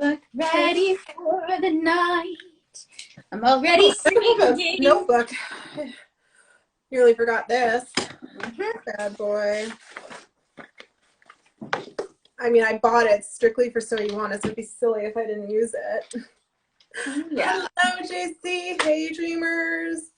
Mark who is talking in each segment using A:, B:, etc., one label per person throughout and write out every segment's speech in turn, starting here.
A: Look ready for the night. I'm already singing.
B: Notebook. Nearly forgot this. Bad boy. I mean, I bought it strictly for So You Want It, so it'd be silly if I didn't use it.
A: Yeah.
B: Hello, JC. Hey, dreamers.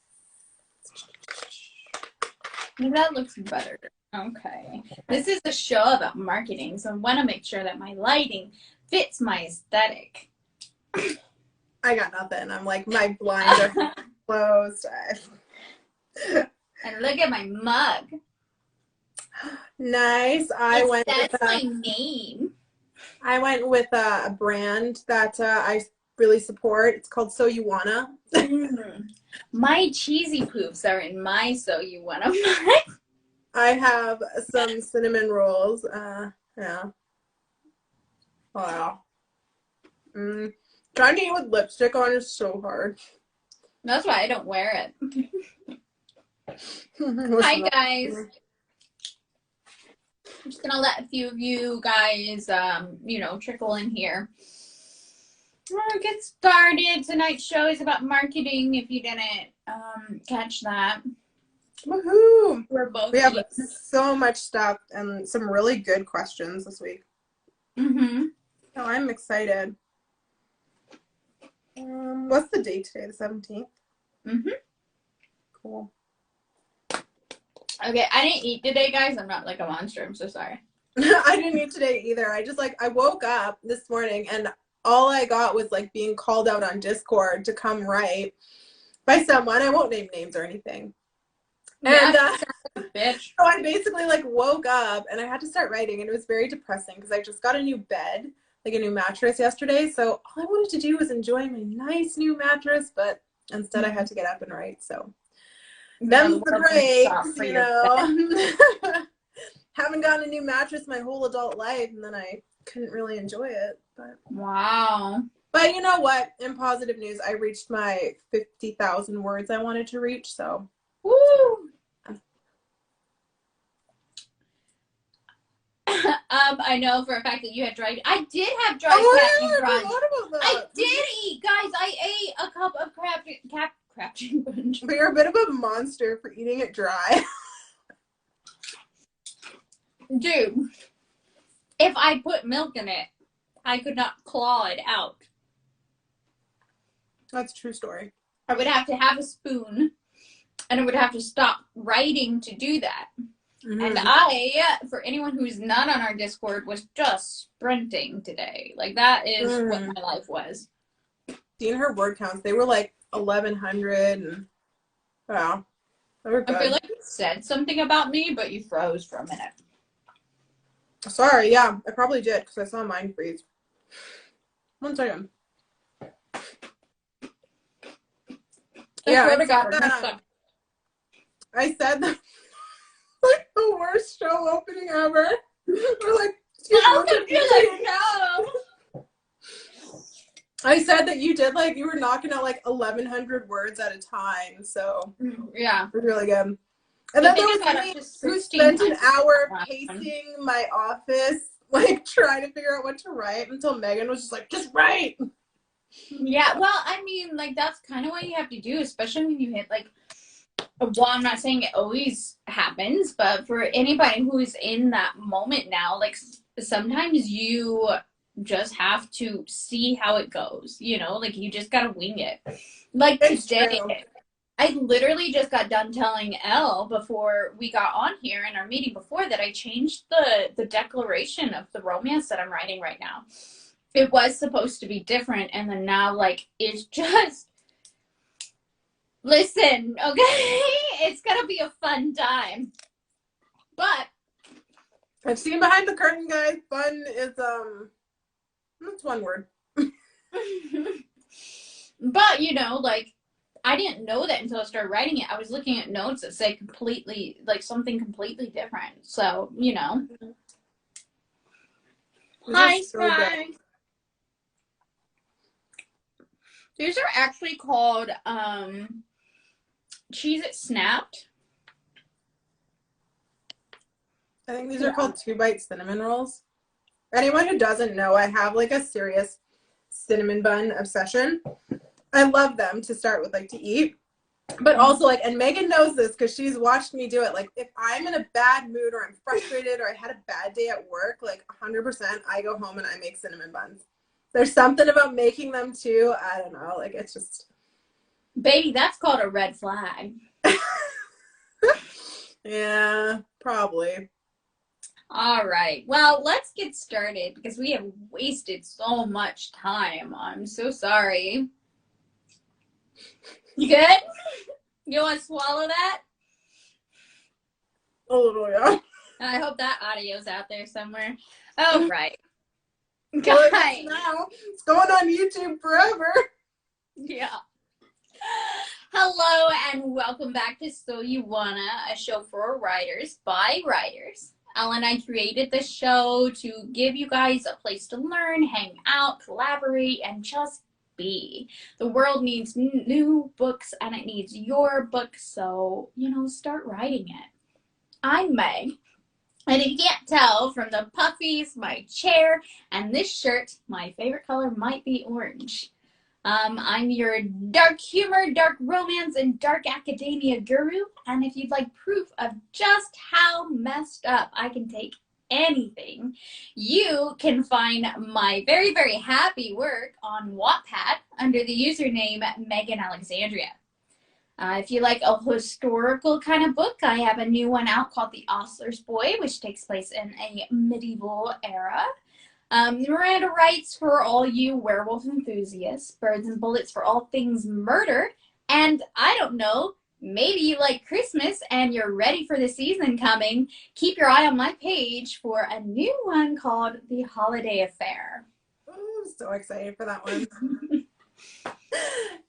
A: That looks better. Okay. This is a show about marketing, so I want to make sure that my lighting fits my aesthetic.
B: I got nothing. I'm like, my blinds are closed.
A: And look at my mug.
B: Nice.
A: That's my name.
B: I went with a brand that I really support. It's called So You Wanna.
A: My cheesy poofs are in my So You Wanna mug.
B: I have some cinnamon rolls. Yeah. Wow. Trying to eat with lipstick on is so hard.
A: That's why I don't wear it. Hi, guys. I'm just gonna let a few of you guys, trickle in here. We'll get started. Tonight's show is about marketing. If you didn't catch that,
B: woohoo!
A: We
B: have so much stuff and some really good questions this week. So I'm excited. What's the date today? The 17th. Cool.
A: Okay, I didn't eat today, guys. I'm not like a monster. I'm so sorry.
B: I didn't eat today either. I woke up this morning and all I got was like being called out on Discord to come write by someone. I won't name names or anything.
A: Yeah, and bitch.
B: So I basically like woke up and I had to start writing, and it was very depressing because I just got a new bed, like a new mattress yesterday. So all I wanted to do was enjoy my nice new mattress, but instead I had to get up and write. So them's the breaks, you know. Haven't gotten a new mattress my whole adult life, and then I couldn't really enjoy it. But
A: wow.
B: But you know what? In positive news, I reached my 50,000 words I wanted to reach. So
A: woo. I know for a fact that you had dry. I did have dry
B: crab brunch.
A: I did eat, guys. I ate a cup of crab brunch.
B: But you're a bit of a monster for eating it dry.
A: Dude, if I put milk in it, I could not claw it out.
B: That's a true story.
A: I would have to have a spoon, and I would have to stop writing to do that. And I, for anyone who's not on our Discord, was just sprinting today. Like, that is what my life was.
B: Seeing her word counts, they were like 1,100. And wow, they were good.
A: I feel like you said something about me, but you froze for a minute.
B: Sorry, yeah, I probably did because I saw mine freeze. 1 second.
A: I
B: said that like the worst show opening ever. We're like,
A: no.
B: I said that you did like you were knocking out like 1,100 words at a time. So
A: yeah,
B: it was really good. And then there was me who spent an hour pacing my office, like trying to figure out what to write until Megan was just like, just write.
A: Yeah, well, I mean, like, that's kind of what you have to do, especially when you hit, like, well, I'm not saying it always happens, but for anybody who is in that moment now, like, sometimes you just have to see how it goes, you know? Like, you just gotta wing it. Like, today, I literally just got done telling Elle before we got on here in our meeting before that I changed the declaration of the romance that I'm writing right now. It was supposed to be different, and then now, like, it's just, listen, okay? It's gonna be a fun time. But
B: I've seen behind the curtain, guys. Fun is, that's one word.
A: But, you know, like, I didn't know that until I started writing it. I was looking at notes that say completely, like, something completely different. So, you know. Hi, Spy. These are actually called Cheez-It Snapped.
B: I think these are called 2-bite cinnamon rolls. For anyone who doesn't know, I have like a serious cinnamon bun obsession. I love them to start with, like, to eat. But also, like, and Megan knows this because she's watched me do it. Like, if I'm in a bad mood or I'm frustrated or I had a bad day at work, like 100%, I go home and I make cinnamon buns. There's something about making them too. I don't know. Like, it's just.
A: Baby, that's called a red flag.
B: Yeah, probably.
A: All right. Well, let's get started because we have wasted so much time. I'm so sorry. You good? You want to swallow that?
B: A little, yeah.
A: I hope that audio's out there somewhere. Oh, right.
B: Well,
A: Guys.
B: now it's going on YouTube forever.
A: Yeah. Hello and welcome back to So You Wanna, a show for writers by writers. Elle and I created this show to give you guys a place to learn, hang out, collaborate, and just be. The world needs new books and it needs your book, so, start writing it. I'm Meg, and if you can't tell from the puffies, my chair, and this shirt, my favorite color might be orange. I'm your dark humor, dark romance, and dark academia guru, and if you'd like proof of just how messed up I can take anything, you can find my very, very happy work on Wattpad under the username Megan Alexandria. If you like a historical kind of book, I have a new one out called The Ostler's Boy, which takes place in a medieval era. Miranda writes for all you werewolf enthusiasts, Birds and Bullets for all things murder, and I don't know, maybe you like Christmas and you're ready for the season coming. Keep your eye on my page for a new one called The Holiday Affair.
B: Oh, I'm so excited for that one.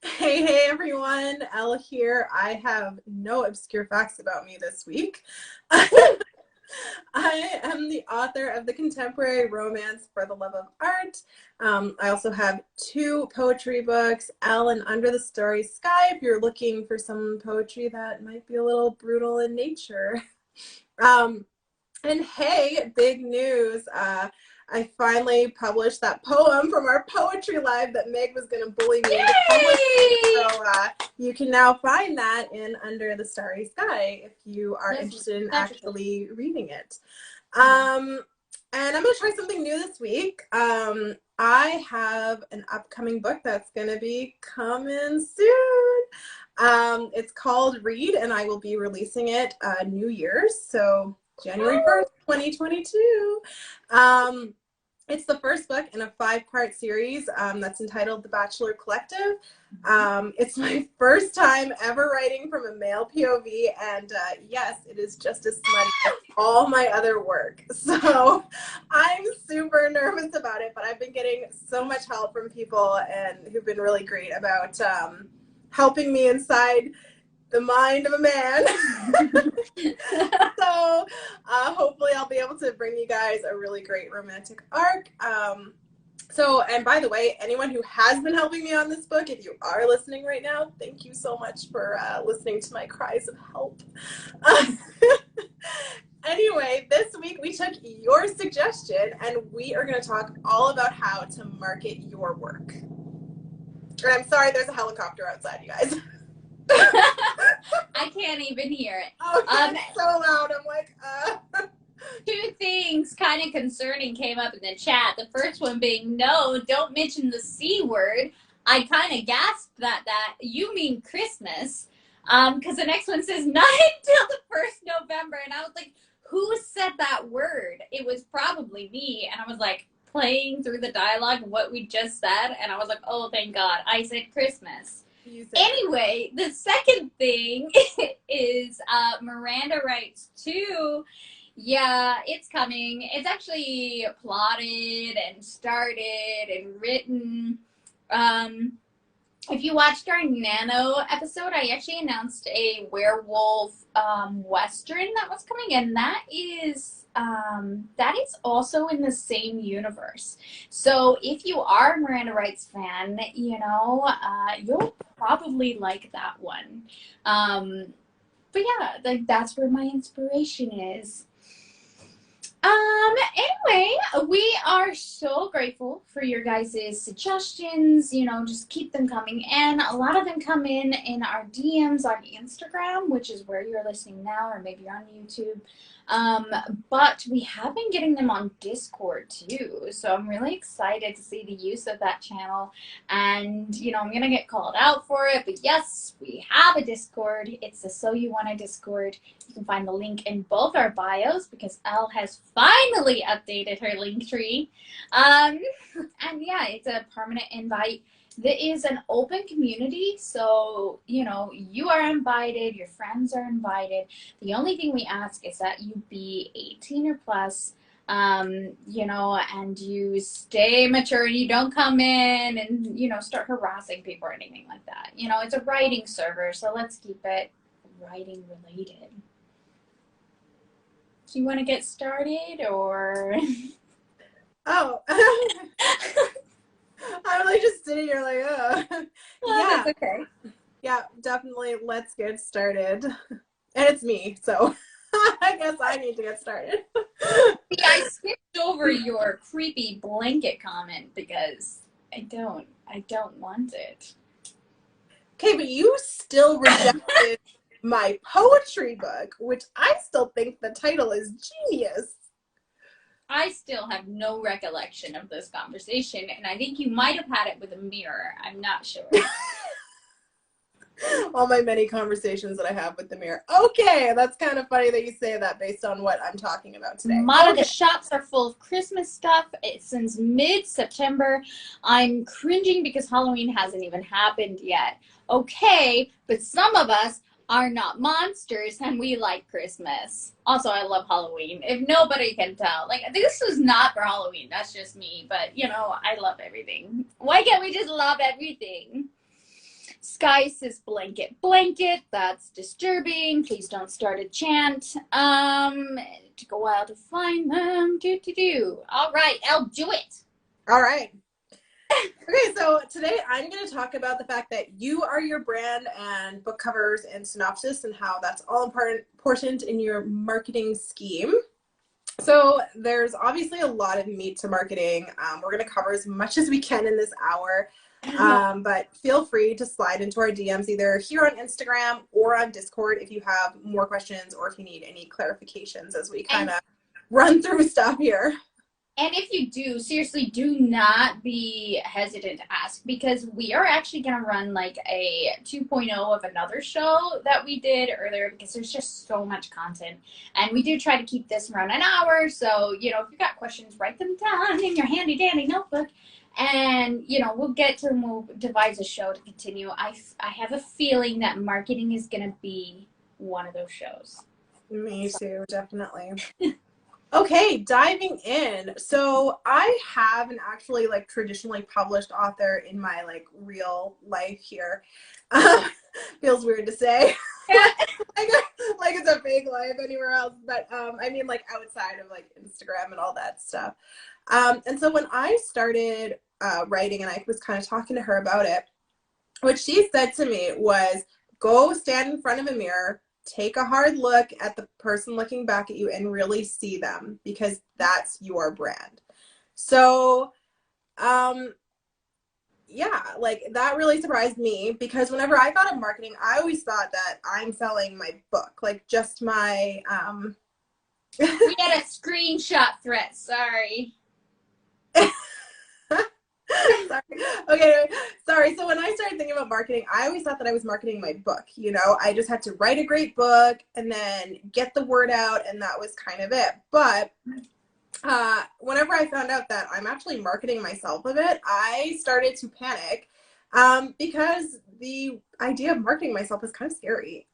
B: Hey everyone, Elle here. I have no obscure facts about me this week. I am the author of the contemporary romance For the Love of Art. I also have 2 poetry books, Elle and Under the Starry Sky, if you're looking for some poetry that might be a little brutal in nature. And hey, big news. I finally published that poem from our poetry live that Meg was going to bully me into publishing. So you can now find that in Under the Starry Sky if you are interested in actually reading it. And I'm going to try something new this week. I have an upcoming book that's going to be coming soon. It's called Read, and I will be releasing it New Year's, so January 1st, 2022. It's the first book in a 5-part series that's entitled The Bachelor Collective. It's my first time ever writing from a male POV, and yes, it is just as smutty as all my other work. So I'm super nervous about it, but I've been getting so much help from people and who've been really great about helping me inside the mind of a man. So hopefully I'll be able to bring you guys a really great romantic arc. And by the way, anyone who has been helping me on this book, if you are listening right now, thank you so much for listening to my cries of help. Anyway, this week we took your suggestion and we are going to talk all about how to market your work. And I'm sorry, there's a helicopter outside, you guys.
A: I can't even hear it.
B: Oh, it's so loud. I'm like,
A: 2 things kind of concerning came up in the chat. The first one being, no, don't mention the C word. I kind of gasped that you mean Christmas. Because the next one says, not until the 1st November. And I was like, who said that word? It was probably me. And I was like, playing through the dialogue what we just said. And I was like, oh, thank God. I said Christmas. Anyway, the second thing is Miranda writes too. Yeah, it's coming. It's actually plotted and started and written. If you watched our Nano episode, I actually announced a werewolf western that was coming, and that is also in the same universe. So if you are a Miranda Wrights fan, you'll probably like that one. But yeah, that's where my inspiration is. Anyway, we are so grateful for your guys' suggestions. Just keep them coming in. A lot of them come in our DMs on Instagram, which is where you're listening now, or maybe you're on YouTube. But we have been getting them on Discord too. So I'm really excited to see the use of that channel. And, I'm going to get called out for it. But yes, we have a Discord. It's the So You Wanna Discord. You can find the link in both our bios because Elle has finally updated her link tree. And yeah, it's a permanent invite. There is an open community, so you are invited, your friends are invited. The only thing we ask is that you be 18 or plus, and you stay mature and you don't come in and start harassing people or anything like that. It's a writing server, so let's keep it writing related. Do you want to get started or?
B: Oh. I'm like just sitting here like, oh.
A: Yeah. That's okay.
B: Yeah, definitely. Let's get started. And it's me, so I guess I need to get started.
A: I skipped over your creepy blanket comment because I don't want it.
B: Okay, but you still rejected my poetry book, which I still think the title is genius.
A: I still have no recollection of this conversation, and I think you might have had it with a mirror. I'm not sure.
B: All my many conversations that I have with the mirror. Okay, that's kind of funny that you say that based on what I'm talking about today.
A: A lot of the shops are full of Christmas stuff. Since mid-September. I'm cringing because Halloween hasn't even happened yet. Okay, but some of us are not monsters and we like Christmas. Also, I love Halloween. If nobody can tell. This was not for Halloween. That's just me. But, I love everything. Why can't we just love everything? Sky says blanket. That's disturbing. Please don't start a chant. It took a while to find them. All right, Elle, do it.
B: All right. Okay, so today I'm going to talk about the fact that you are your brand and book covers and synopsis and how that's all important in your marketing scheme. So there's obviously a lot of meat to marketing. We're going to cover as much as we can in this hour, but feel free to slide into our DMs either here on Instagram or on Discord if you have more questions or if you need any clarifications as we kind of run through stuff here.
A: And if you do, seriously, do not be hesitant to ask because we are actually going to run a 2.0 of another show that we did earlier because there's just so much content. And we do try to keep this around an hour. So, if you've got questions, write them down in your handy dandy notebook. And, we'll get to them. We'll devise a show to continue. I have a feeling that marketing is going to be one of those shows.
B: Me too, definitely. Okay, diving in. So I have an actually traditionally published author in my real life here. Feels weird to say. like it's a fake life anywhere else, but I mean outside of Instagram and all that stuff. And so when I started writing and I was kind of talking to her about it, what she said to me was, go stand in front of a mirror, take a hard look at the person looking back at you and really see them because that's your brand. So, yeah, that really surprised me because whenever I thought of marketing, I always thought that I'm selling my book, just my,
A: We had a screenshot threat, sorry.
B: Sorry. Okay, sorry. So when I started thinking about marketing, I always thought that I was marketing my book. I just had to write a great book and then get the word out, and that was kind of it. But whenever I found out that I'm actually marketing myself a bit, I started to panic because the idea of marketing myself is kind of scary.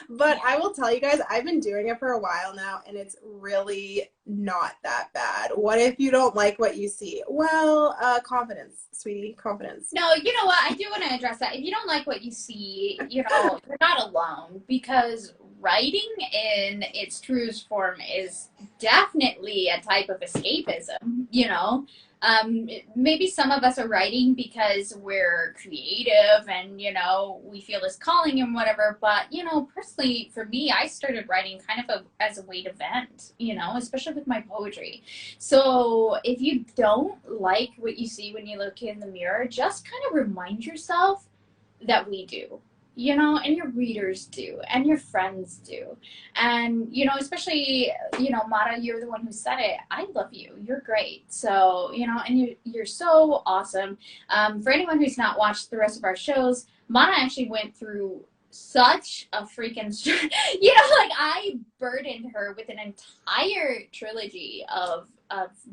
B: But I will tell you guys, I've been doing it for a while now and it's really not that bad. What if you don't like what you see? Well, confidence, sweetie, confidence.
A: No, you know what? I do want to address that. If you don't like what you see, you're not alone because writing in its truest form is definitely a type of escapism, Maybe some of us are writing because we're creative and, you know, we feel this calling and whatever. But, you know, personally, for me, I started writing kind of as a way to vent, you know, especially with my poetry. So if you don't like what you see when you look in the mirror, just kind of remind yourself that we do, you know, and your readers do, and your friends do. And, you know, especially, you know, Mara, you're the one who said it. I love you. You're great. So, you know, and you're so awesome. For anyone who's not watched the rest of our shows, Mara actually went through such a freaking, you know, like I burdened her with an entire trilogy of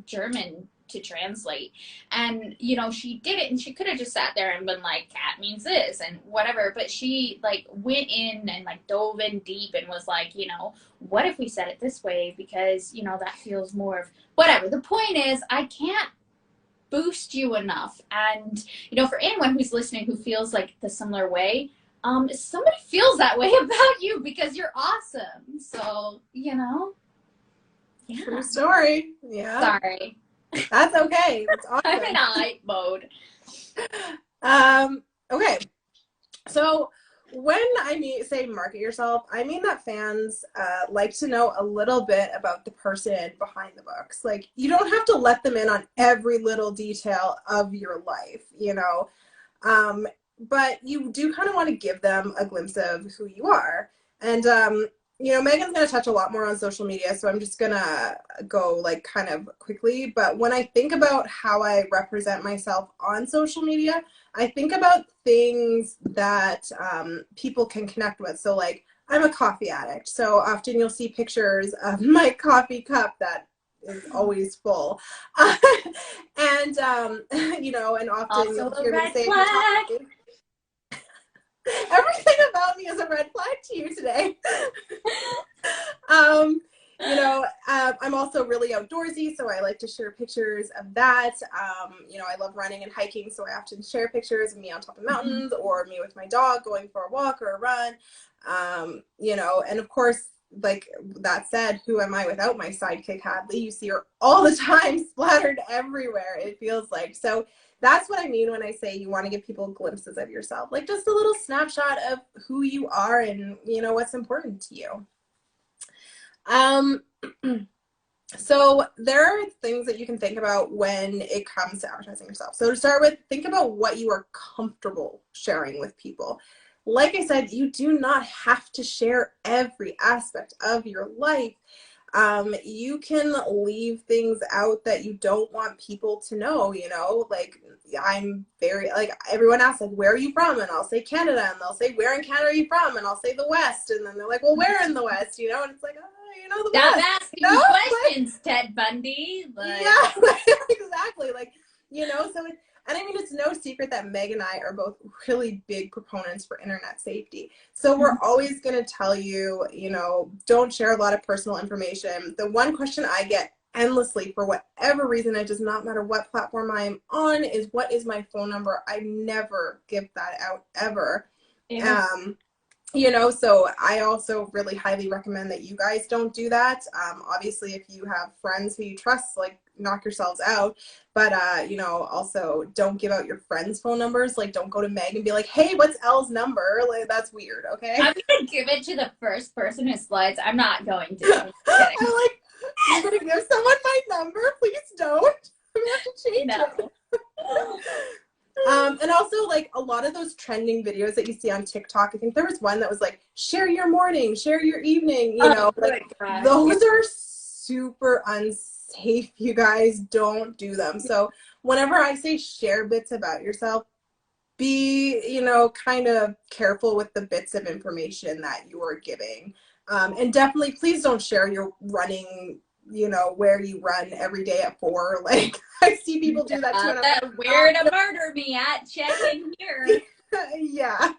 A: German to translate. And, you know, she did it and she could have just sat there and been like, cat means this and whatever. But she like went in and like dove in deep and was like, you know, what if we said it this way? Because, you know, that feels more of whatever. The point is, I can't boost you enough. And, you know, for anyone who's listening who feels like the similar way, somebody feels that way about you because you're awesome. So, you know, yeah.
B: True story. Yeah.
A: Sorry.
B: That's okay. That's awesome.
A: I'm in hype mode.
B: Okay. So when I say market yourself, I mean that fans like to know a little bit about the person behind the books. Like, you don't have to let them in on every little detail of your life, you know, but you do kind of want to give them a glimpse of who you are. And you know, Megan's going to touch a lot more on social media, so I'm just going to go like kind of quickly. But when I think about how I represent myself on social media, I think about things that people can connect with. So like, I'm a coffee addict, so often you'll see pictures of my coffee cup that is always full. And, you know, and often
A: Also
B: you'll
A: a
B: hear me
A: red
B: say,
A: flag.
B: everything about me is a red flag to you today. You know, I'm also really outdoorsy, so I like to share pictures of that. You know, I love running and hiking, so I often share pictures of me on top of mountains or me with my dog going for a walk or a run. You know, and of course, like that said, who am I without my sidekick Hadley? You see her all the time, splattered everywhere, it feels like. So that's what I mean when I say you want to give people glimpses of yourself, like just a little snapshot of who you are and, you know, what's important to you. So there are things that you can think about when it comes to advertising yourself. So to start with, think about what you are comfortable sharing with people. Like I said, you do not have to share every aspect of your life. You can leave things out that you don't want people to know, you know, like I'm very, like everyone asks, like, where are you from? And I'll say Canada, and they'll say, where in Canada are you from? And I'll say the West. And then they're like, well, where in the West? You know, and it's like, oh, you know, the
A: Stop
B: West.
A: asking me questions, Ted Bundy. Like,
B: yeah, exactly. Like, you know, so and I mean, it's no secret that Meg and I are both really big proponents for internet safety. So we're always going to tell you, you know, don't share a lot of personal information. The one question I get endlessly for whatever reason, it does not matter what platform I'm on, is what is my phone number? I never give that out ever.
A: yeah.
B: You know, so I also really highly recommend that you guys don't do that. Obviously, if you have friends who you trust, like, knock yourselves out. But, you know, also don't give out your friends' phone numbers. Like, don't go to Meg and be like, hey, what's Elle's number? Like, that's weird, okay?
A: I'm going to give it to the first person who slides. I'm not going to. I'm kidding.
B: I'm like, you're going to give someone my number? Please don't. I'm going to have to change it. And also, like, a lot of those trending videos that you see on TikTok, I think there was one that was like, share your morning, share your evening, you know, like, those are super unsafe, you guys. Don't do them. So whenever I say share bits about yourself, be, you know, kind of careful with the bits of information that you are giving. And definitely, please don't share your running, you know, where you run every day at 4. Like, I see people do that too. And I'm like,
A: where to murder me at? Check in here.
B: Yeah.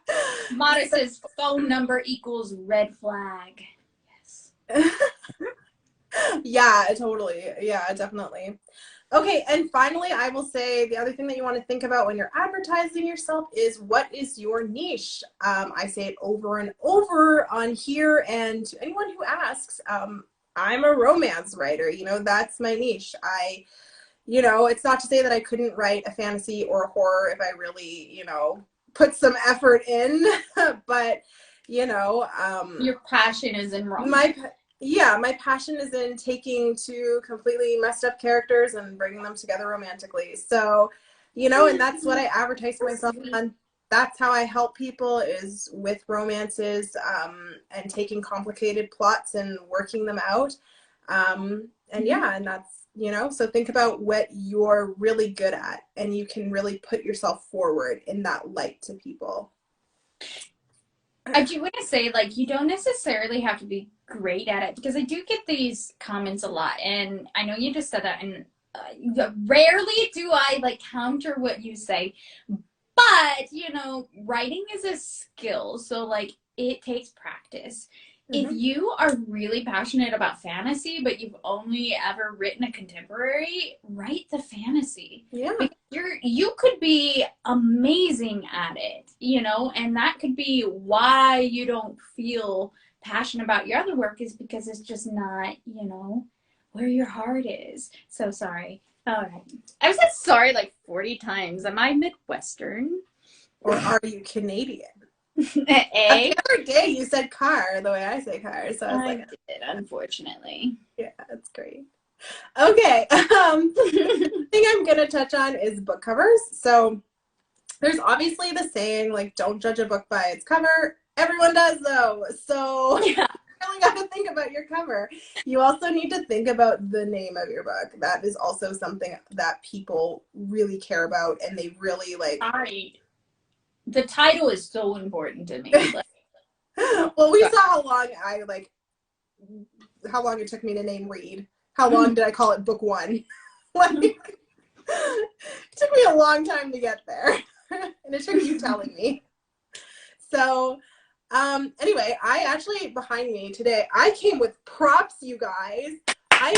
A: Mata says phone number equals red flag. Yes.
B: Yeah, totally. Yeah, definitely. Okay, and finally, I will say the other thing that you want to think about when you're advertising yourself is, what is your niche? I say it over and over on here, and to anyone who asks, I'm a romance writer. You know, that's my niche. you know, it's not to say that I couldn't write a fantasy or a horror if I really, you know, put some effort in, but, you know,
A: Your passion is in
B: my,
A: romance.
B: yeah, my passion is in taking two completely messed up characters and bringing them together romantically. So, you know, and that's what I advertise myself on. That's how I help people, is with romances, and taking complicated plots and working them out. And yeah, and that's, you know, so think about what you're really good at and you can really put yourself forward in that light to people.
A: I do want to say, like, you don't necessarily have to be great at it because I do get these comments a lot, and I know you just said that, and rarely do I like counter what you say, but you know, writing is a skill, so like it takes practice. If
B: Mm-hmm.
A: you are really passionate about fantasy, but you've only ever written a contemporary, write the fantasy.
B: Yeah.
A: Because you could be amazing at it, you know, and that could be why you don't feel passionate about your other work, is because it's just not, you know, where your heart is. So sorry. All right. I've said sorry like 40 times. Am I Midwestern?
B: Or are you Canadian?
A: A.
B: The other day you said car the way I say car, so I was
A: I
B: like,
A: did, unfortunately.
B: yeah, that's great. Okay. The thing I'm gonna touch on is book covers. So there's obviously the saying, like, don't judge a book by its cover. Everyone does though. So
A: Yeah.
B: you really got to think about your cover. You also need to think about the name of your book. That is also something that people really care about, and they really like.
A: The title is so important to me. Like,
B: Well, we saw how long it took me to name Read. How long did I call it book one? Like, it took me a long time to get there. And it took you telling me. So, anyway, I actually, behind me today, I came with props, you guys. I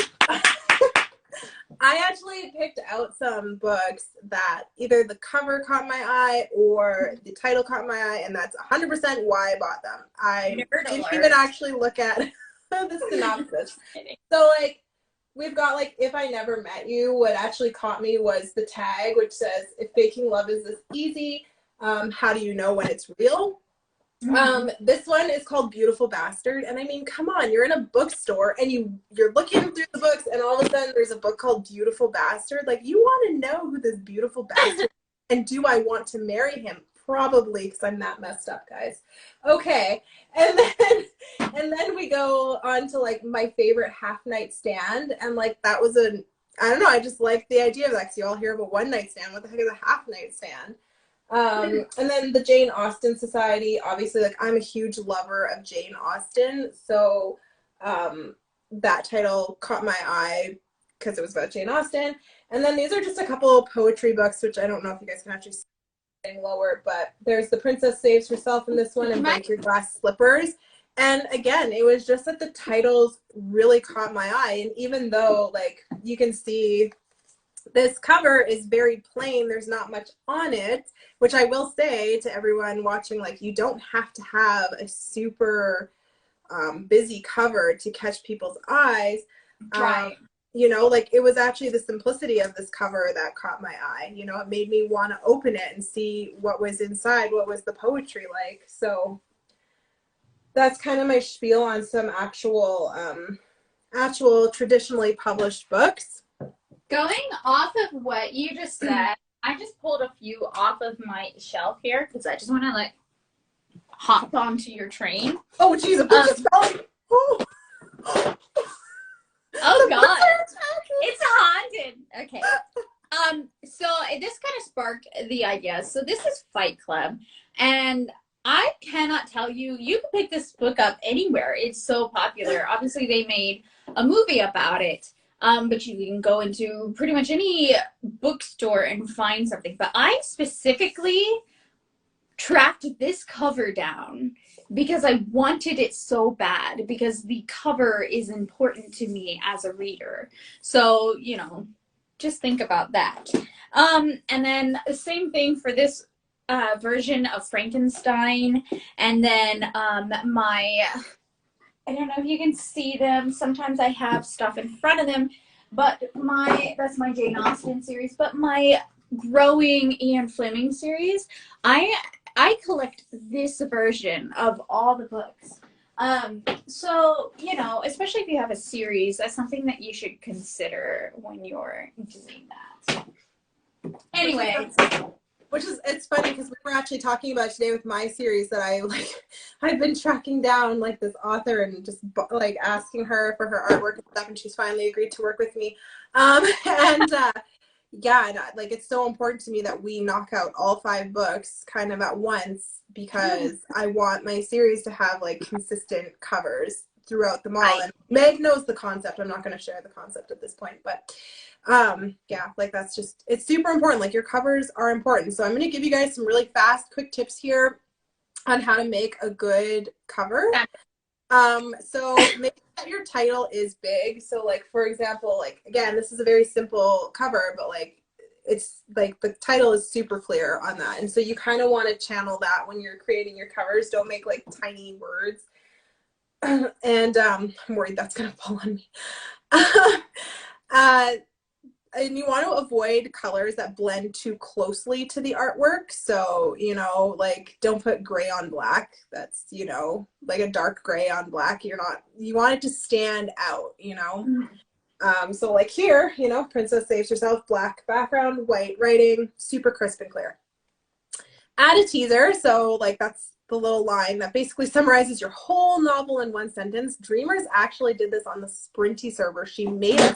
B: I actually picked out some books that either the cover caught my eye or the title caught my eye, and that's 100% why I bought them. I didn't even actually look at the synopsis. So, like, we've got, like, If I Never Met You. What actually caught me was the tag, which says, if faking love is this easy, how do you know when it's real? This one is called Beautiful Bastard, and I mean, come on, you're in a bookstore and you're looking through the books, and all of a sudden there's a book called Beautiful Bastard. Like, you want to know who this beautiful bastard is, and do I want to marry him? Probably, because I'm that messed up, guys. Okay, and then we go on to, like, my favorite half night stand, and like that was I don't know, I just like the idea of that, because you all hear of a one night stand. What the heck is a half night stand? And then the Jane Austen Society. Obviously, like, I'm a huge lover of Jane Austen, so that title caught my eye because it was about Jane Austen. And then these are just a couple of poetry books, which I don't know if you guys can actually see lower, but there's The Princess Saves Herself in this one, and Break Your Glass Slippers. And again, it was just that the titles really caught my eye, and even though, like, you can see this cover is very plain, there's not much on it, which I will say to everyone watching, like, you don't have to have a super busy cover to catch people's eyes.
A: Right.
B: You know, like, it was actually the simplicity of this cover that caught my eye. You know, it made me want to open it and see what was inside, what was the poetry like. So that's kind of my spiel on some actual traditionally published books.
A: Going off of what you just said, I just pulled a few off of my shelf here because I just want to, like, hop onto your train.
B: Oh, geez, a book is spelling.
A: Oh God, it's haunted. Okay. So this kind of sparked the idea. So this is Fight Club, and I cannot tell you, you can pick this book up anywhere. It's so popular. Obviously, they made a movie about it. But you can go into pretty much any bookstore and find something. But I specifically tracked this cover down because I wanted it so bad, because the cover is important to me as a reader. So, you know, just think about that. And then the same thing for this version of Frankenstein. And then I don't know if you can see them. Sometimes I have stuff in front of them. But that's my Jane Austen series. But my growing Ian Fleming series, I collect this version of all the books. So, you know, especially if you have a series, that's something that you should consider when you're doing that. Anyway.
B: It's funny because we were actually talking about today with my series that I've been tracking down like this author and just like asking her for her artwork and stuff, and she's finally agreed to work with me. Yeah, like it's so important to me that we knock out all 5 books kind of at once, because I want my series to have like consistent covers throughout them all. And Meg knows the concept. I'm not going to share the concept at this point, but yeah, like that's just, it's super important. Like your covers are important. So I'm going to give you guys some really fast, quick tips here on how to make a good cover. So make sure that your title is big. So like, for example, like, again, this is a very simple cover, but like, it's like the title is super clear on that. And so you kind of want to channel that when you're creating your covers. Don't make like tiny words. And I'm worried that's going to fall on me. And you want to avoid colors that blend too closely to the artwork. So, you know, like don't put gray on black. That's, you know, like a dark gray on black. You want it to stand out, you know? So like here, you know, Princess Saves Herself, black background, white writing, super crisp and clear. Add a teaser. So like that's the little line that basically summarizes your whole novel in one sentence. Dreamers actually did this on the Sprinty server. She made it.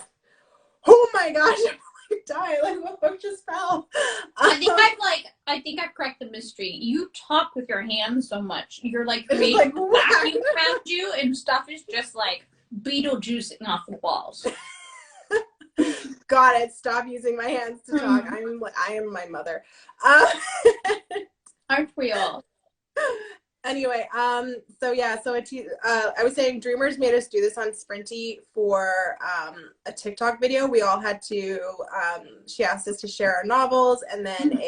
B: Oh my gosh, I'm dying. Like what book just fell?
A: I think I've cracked the mystery. You talk with your hands so much. You're like creating
B: like,
A: a vacuum around you, and stuff is just like Beetlejuicing off the walls.
B: Got it. Stop using my hands to talk. I am my mother.
A: Aren't we all?
B: Anyway, so yeah, so I was saying Dreamers made us do this on Sprinty for a TikTok video. We all had to, she asked us to share our novels and then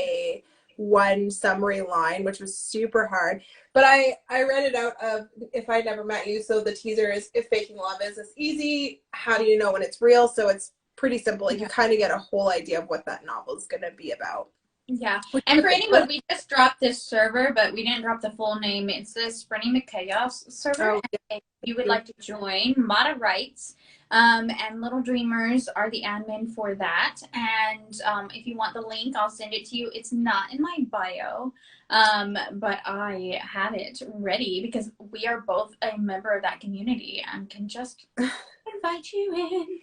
B: one summary line, which was super hard. But I read it out of If I Never Met You. So the teaser is, if faking love is this easy, how do you know when it's real? So it's pretty simple. Like you kind of get a whole idea of what that novel is going to be about.
A: Yeah, and for anyone, we just dropped this server, but we didn't drop the full name. It's the Sprinty McChaos server.
B: Oh, yeah.
A: If you would like to join, Mata Rights and Little Dreamers are the admin for that. And if you want the link, I'll send it to you. It's not in my bio, but I have it ready because we are both a member of that community and can just invite you in.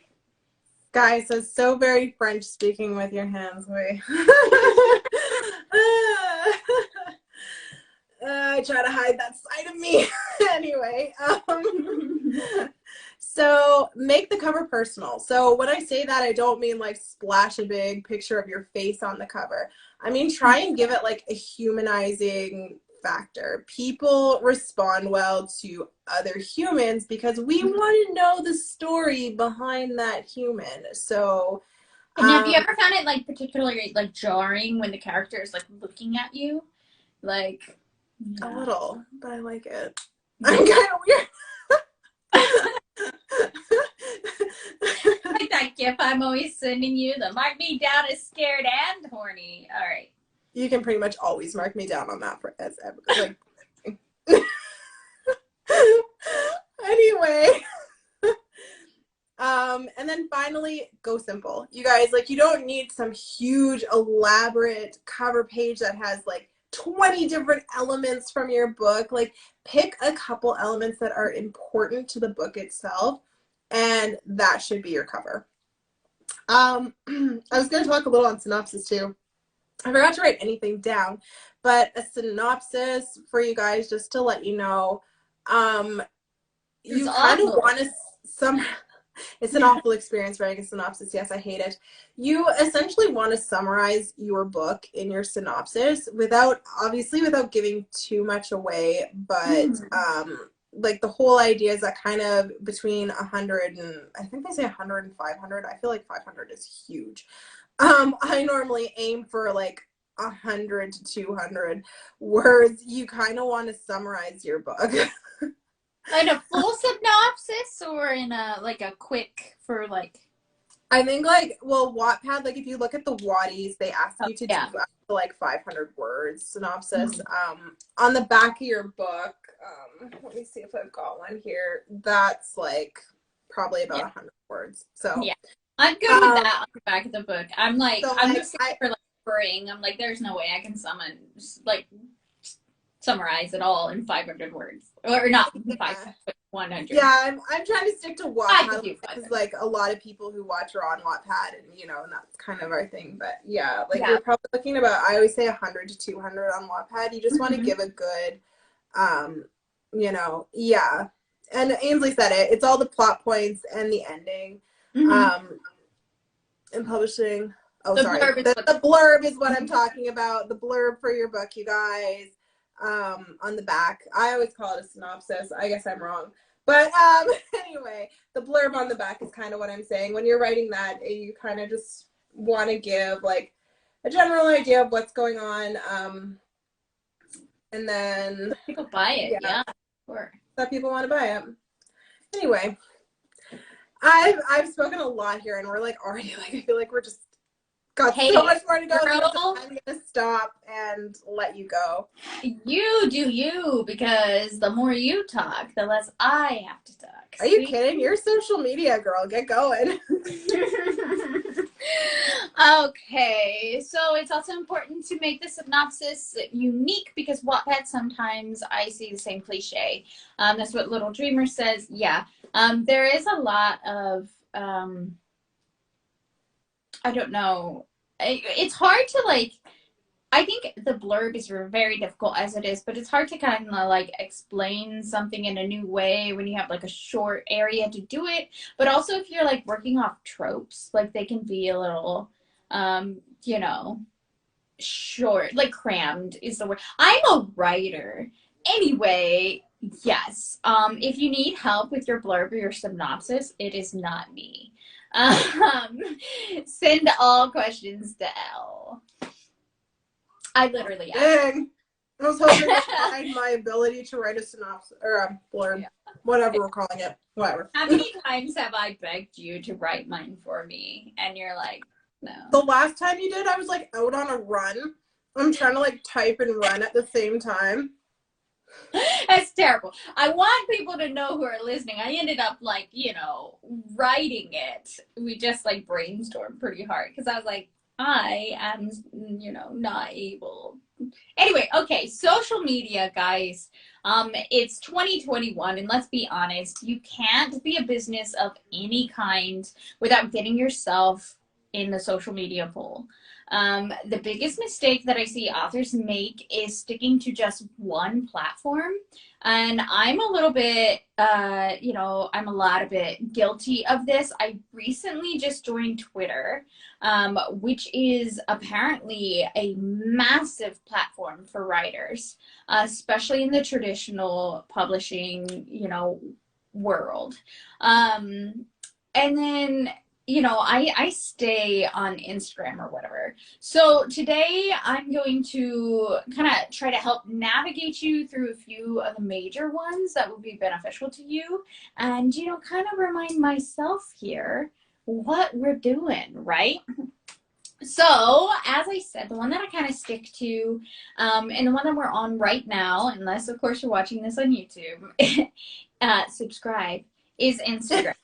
B: Guys, that's so very French speaking with your hands. Wait. I try to hide that side of me. Anyway, so make the cover personal. So when I say that, I don't mean like splash a big picture of your face on the cover. I mean, try and give it like a humanizing factor. People respond well to other humans because we want to know the story behind that human. So
A: and have you ever found it like particularly like jarring when the character is like looking at you? Like
B: a little, but I like it. I'm kind of weird.
A: Like that gif I'm always sending you, the mark me down as scared and horny. All right.
B: You can pretty much always mark me down on that for as ever. Like, anyway. And then finally, go simple. You guys, like, you don't need some huge, elaborate cover page that has like 20 different elements from your book. Like, pick a couple elements that are important to the book itself, and that should be your cover. I was going to talk a little on synopsis too. I forgot to write anything down, but a synopsis for you guys, just to let you know, you kind of want to it's an awful experience writing a synopsis. Yes, I hate it. You essentially want to summarize your book in your synopsis without giving too much away, but like the whole idea is that kind of between 100 and I think they say 100 and 500. I feel like 500 is huge. I normally aim for like 100 to 200 words. You kind of want to summarize your book.
A: In a full synopsis or in a like a quick for like
B: I think like, well, Wattpad, like if you look at the Waddies, they ask
A: Oh,
B: you to do
A: yeah.
B: up to like 500 words synopsis.
A: Mhm.
B: On the back of your book, let me see if I've got one here. That's like probably about
A: Yeah.
B: 100 words. So,
A: Yeah. I'm good with
B: um,
A: that on the back of the book. I'm like,
B: so
A: I'm
B: like
A: just sitting for like worrying. I'm like, there's no way I can like summarize it all in 500 words, or not 500,
B: yeah.
A: but 100.
B: Yeah, I'm trying to stick to
A: I could
B: Wattpad
A: do
B: because
A: 500.
B: like a lot of people who watch are on Wattpad, and and that's kind of our thing. But yeah, like
A: Yeah.
B: you're probably looking about, I always say 100 to 200 on Wattpad. You just want to
A: Mhm.
B: give a good, yeah. And Ainsley said it. It's all the plot points and the ending.
A: Mhm.
B: Um, in publishing. Oh,
A: The
B: sorry.
A: blurb is what.
B: The blurb is what I'm
A: Mhm.
B: talking about. The blurb for your book, you guys. On the back. I always call it a synopsis. I guess I'm wrong. But anyway, the blurb on the back is kind of what I'm saying. When you're writing that, you kind of just want to give like a general idea of what's going on. And then,
A: People buy it.
B: yeah,
A: Yeah. Sure.
B: that people want to buy it. Anyway, I've spoken a lot here, and we're like already like I feel like we're just got so
A: Hey,
B: much more to go through, so
A: girl,
B: I'm gonna stop and let you go.
A: you do you, because the more you talk, the less I have to talk.
B: Are you
A: See?
B: kidding? You're a social media girl. Get going.
A: Okay, so it's also important to make the synopsis unique because Wattpad sometimes I see the same cliche. That's what Little Dreamer says. Yeah, there is a lot of I don't know. It's hard to like. I think the blurb is very difficult as it is, but it's hard to kind of like explain something in a new way when you have like a short area to do it. But also, if you're like working off tropes, like they can be a little, you know, short, like crammed is the word. I'm a writer. Anyway, yes. If you need help with your blurb or your synopsis, it is not me. Um, send all questions to Elle. I literally asked.
B: Dang. I was hoping to find my ability to write a synopsis or a blurb,
A: Yeah.
B: whatever we're calling it. Whatever.
A: How many times have I begged you to write mine for me? And you're like, no.
B: The last time you did, I was like out on a run. I'm trying to like type and run at the same time.
A: That's terrible. I want people to know who are listening. I ended up like, writing it. We just like brainstormed pretty hard because I was like, I am, not able. Anyway, okay, social media, guys. It's 2021, and let's be honest, you can't be a business of any kind without getting yourself in the social media pool. The biggest mistake that I see authors make is sticking to just one platform. And I'm a little bit, I'm a lot of it guilty of this. I recently just joined Twitter, which is apparently a massive platform for writers, especially in the traditional publishing, world. And then I stay on Instagram or whatever. So today I'm going to kind of try to help navigate you through a few of the major ones that would be beneficial to you and, kind of remind myself here what we're doing, right? So, as I said, the one that I kind of stick to, and the one that we're on right now, unless of course you're watching this on YouTube, subscribe, is Instagram.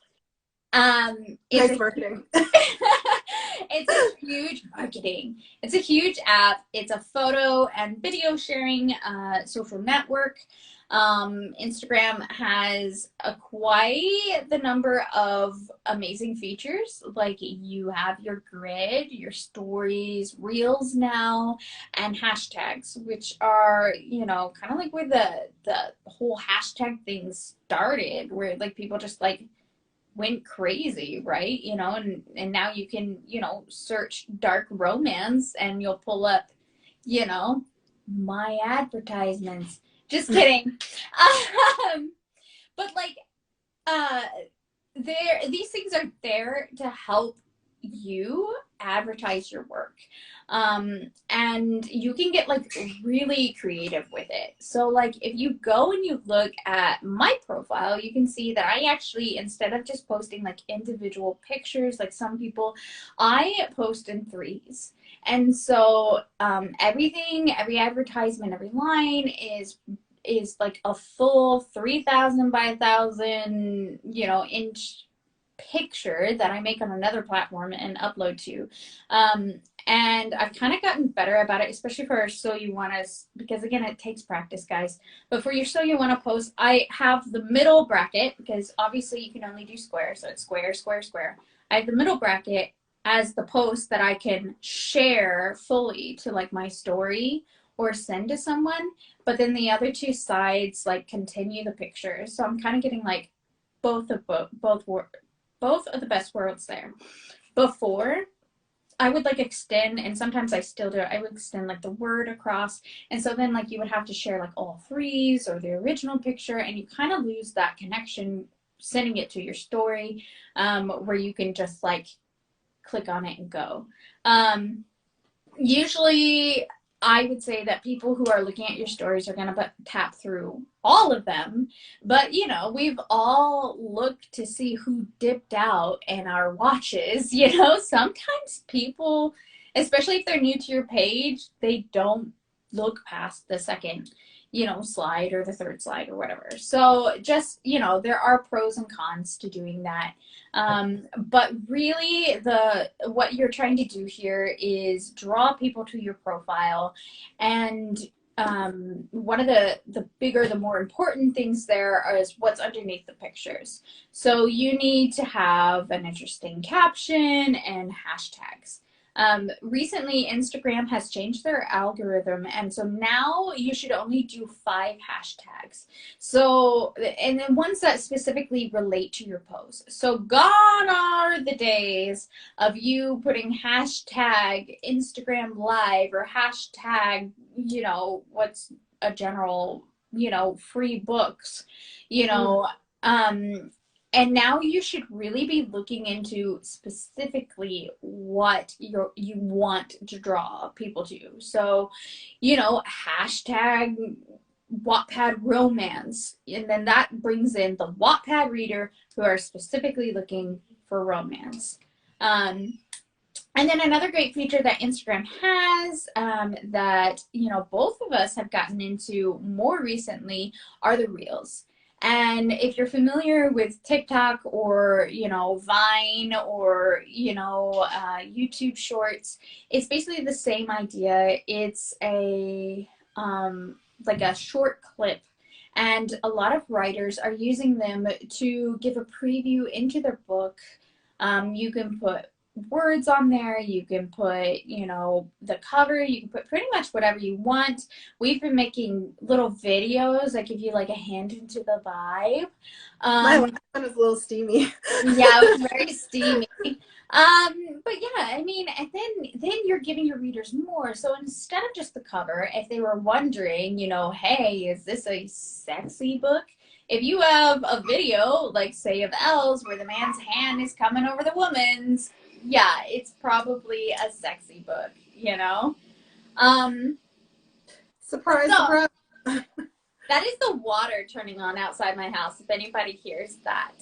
A: It's
B: Nice marketing.
A: it's a huge marketing. It's a huge app. It's a photo and video sharing social network. Instagram has quite the number of amazing features. Like you have your grid, your stories, reels now, and hashtags, which are kind of like where the whole hashtag thing started, where like people just like went crazy, right? And now you can, search dark romance and you'll pull up, my advertisements. Just kidding. But like, uh, these things are there to help you advertise your work. And you can get like really creative with it. So like if you go and you look at my profile, you can see that I actually, instead of just posting like individual pictures like some people, I post in threes. And so everything, every advertisement, every line is like a full 3,000 by 1,000, inch picture that I make on another platform and upload to. And I've kind of gotten better about it, especially for So You Wanna, because again, it takes practice, guys. But for your So You Wanna post, I have the middle bracket, because obviously you can only do square, so it's square, square, square. I have the middle bracket as the post that I can share fully to like my story or send to someone. But then the other two sides like continue the picture. So I'm kind of getting like both of the best worlds there. Before, I would like extend, and sometimes I still do it, I would extend like the word across. And so then like you would have to share like all threes or the original picture, and you kind of lose that connection sending it to your story, where you can just like click on it and go. Usually I would say that people who are looking at your stories are going to tap through all of them. But, we've all looked to see who dipped out in our watches. Sometimes people, especially if they're new to your page, they don't look past the second, slide or the third slide or whatever. So just, there are pros and cons to doing that. But really what you're trying to do here is draw people to your profile. And one of the bigger, the more important things there is what's underneath the pictures. So you need to have an interesting caption and hashtags. Recently, Instagram has changed their algorithm, and so now you should only do 5 hashtags. So, and then ones that specifically relate to your post. So gone are the days of you putting hashtag Instagram Live or hashtag, what's a general, free books, and now you should really be looking into specifically what you want to draw people to. So, hashtag Wattpad romance. And then that brings in the Wattpad reader who are specifically looking for romance. And then another great feature that Instagram has that, both of us have gotten into more recently are the Reels. And if you're familiar with TikTok or, Vine or, YouTube Shorts, it's basically the same idea. It's a, like a short clip. And a lot of writers are using them to give a preview into their book. You can put words on there, you can put the cover, you can put pretty much whatever you want. We've been making little videos that give you like a hint into the vibe.
B: My last one was a little steamy.
A: Yeah, it was very steamy. But yeah, I mean, and then you're giving your readers more. So instead of just the cover, if they were wondering, hey, is this a sexy book? If you have a video, like say of Elle's, where the man's hand is coming over the woman's, yeah, it's probably a sexy book,
B: Surprise,
A: so,
B: surprise.
A: That is the water turning on outside my house, if anybody hears that.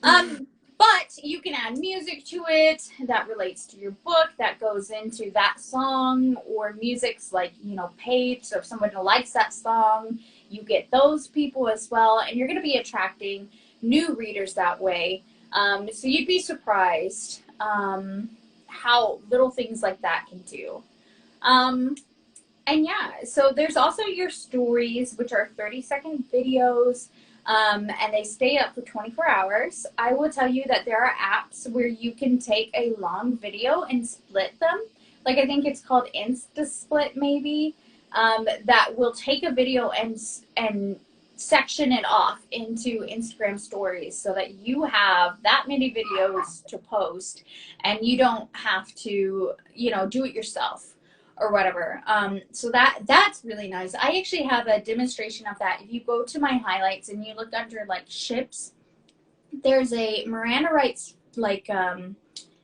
A: But you can add music to it that relates to your book, that goes into that song, or music's like, paid. So if someone likes that song, you get those people as well. And you're going to be attracting new readers that way. So you'd be surprised how little things like that can do. And yeah, so there's also your stories, which are 30-second videos, and they stay up for 24 hours. I will tell you that there are apps where you can take a long video and split them. Like I think it's called InstaSplit maybe, that will take a video and section it off into Instagram stories so that you have that many videos to post and you don't have to, do it yourself or whatever. So that's really nice. I actually have a demonstration of that. If you go to my highlights and you look under like ships, there's a Miranda writes like, it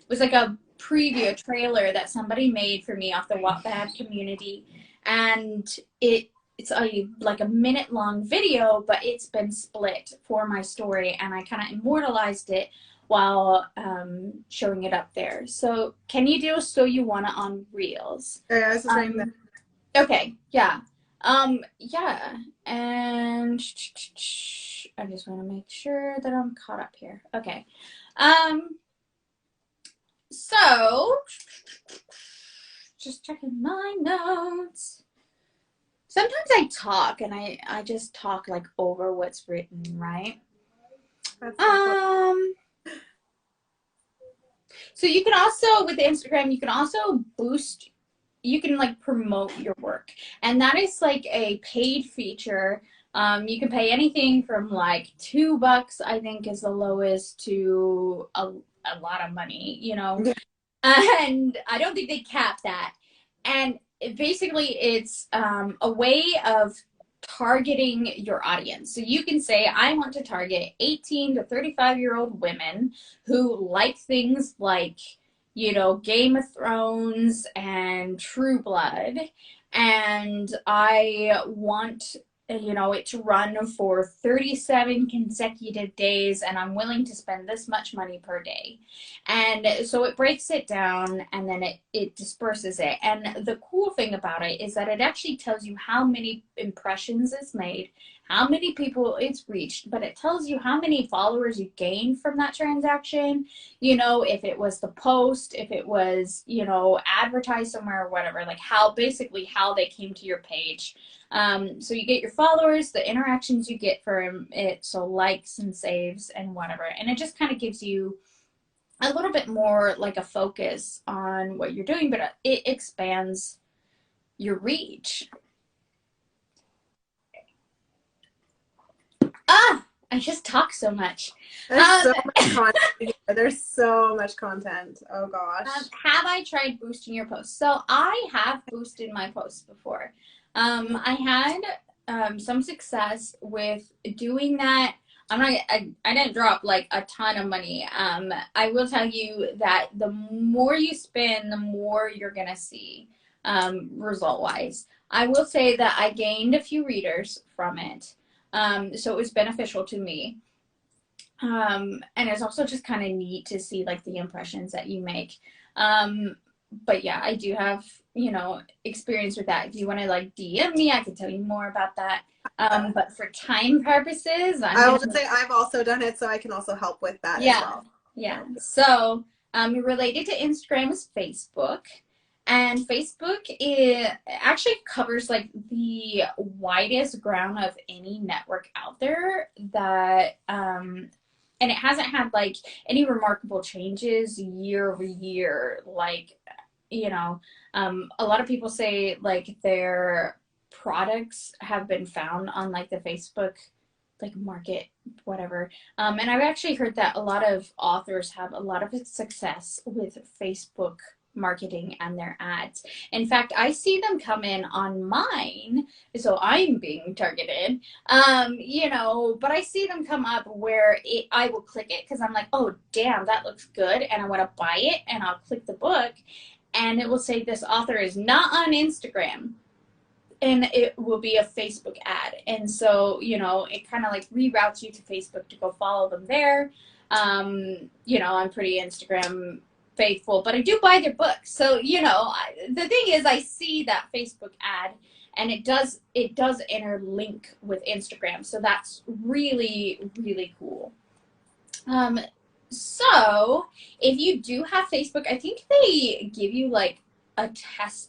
A: was like a preview, a trailer that somebody made for me off the Wattpad community, and it's like a minute long video, but it's been split for my story, and I kind of immortalized it while showing it up there. So can you do So You Wanna on Reels?
B: Yeah, I was just saying that.
A: Okay, yeah. Yeah, and I just want to make sure that I'm caught up here. Okay. So just checking my notes. Sometimes I talk and I just talk like over what's written, right?
B: That's so
A: So you can also, with Instagram, you can also boost, you can like promote your work. And that is like a paid feature. You can pay anything from like $2, I think is the lowest, to a lot of money, you know?
B: Yeah.
A: And I don't think they cap that. And basically it's a way of targeting your audience. So you can say, I want to target 18 to 35-year-old women who like things like, you know, Game of Thrones and True Blood, and I want, you know, it to run for 37 consecutive days, and I'm willing to spend this much money per day. And so it breaks it down, and then it disperses it. And the cool thing about it is that it actually tells you how many impressions it's made, how many people it's reached, but it tells you how many followers you gained from that transaction, you know, if it was the post, if it was, you know, advertised somewhere or whatever, like how basically how they came to your page. So you get your followers, the interactions you get from it, so likes and saves and whatever. And it just kind of gives you a little bit more like a focus on what you're doing, but it expands your reach. I just talk so much.
B: There's so much content here. There's so much content. Oh gosh.
A: Have I tried boosting your posts? So I have boosted my posts before. I had some success with doing that. I didn't drop like a ton of money. I will tell you that the more you spend, the more you're gonna see result wise. I will say that I gained a few readers from it. So it was beneficial to me. And it's also just kind of neat to see like the impressions that you make. But yeah, I do have, you know, experience with that. If you want to like DM me, I can tell you more about that. But for time purposes,
B: I will just say I've also done it, so I can also help with that as well.
A: Yeah. So related to Instagram is Facebook. And Facebook, it actually covers like the widest ground of any network out there that, and it hasn't had like any remarkable changes year over year. Like, you know, a lot of people say like their products have been found on like the Facebook like market, whatever. And I've actually heard that a lot of authors have a lot of success with Facebook marketing and their ads. In fact, I see them come in on mine, so I'm being targeted, you know, but I see them come up where I will click it because I'm like, oh damn, that looks good, and I want to buy it, and I'll click the book, and it will say this author is not on Instagram, and it will be a Facebook ad. And so, you know, it kind of like reroutes you to Facebook to go follow them there. You know, I'm pretty Instagram faithful, but I do buy their books. So, you know, the thing is I see that Facebook ad, and it does interlink with Instagram. So that's really, really cool. So if you do have Facebook, I think they give you like a test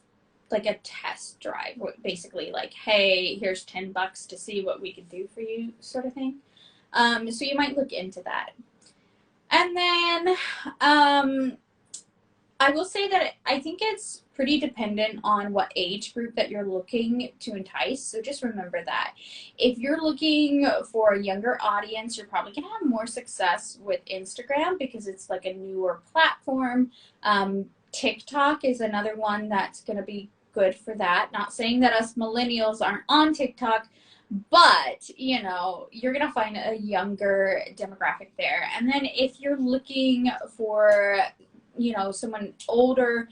A: drive, basically like, hey, here's $10 to see what we can do for you, sort of thing. So you might look into that. And then I will say that I think it's pretty dependent on what age group that you're looking to entice. So just remember that. If you're looking for a younger audience, you're probably going to have more success with Instagram because it's like a newer platform. TikTok is another one that's going to be good for that. Not saying that us millennials aren't on TikTok, but, you know, you're going to find a younger demographic there. And then if you're looking for you know, someone older,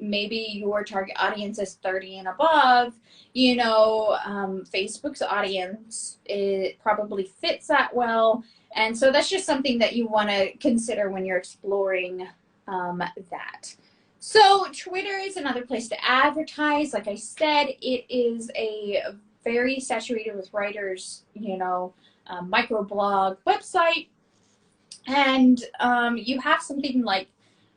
A: maybe your target audience is 30 and above, you know, Facebook's audience, it probably fits that well. And so that's just something that you want to consider when you're exploring that. So Twitter is another place to advertise. Like I said, it is a very saturated with writers, you know, microblog website. And you have something like,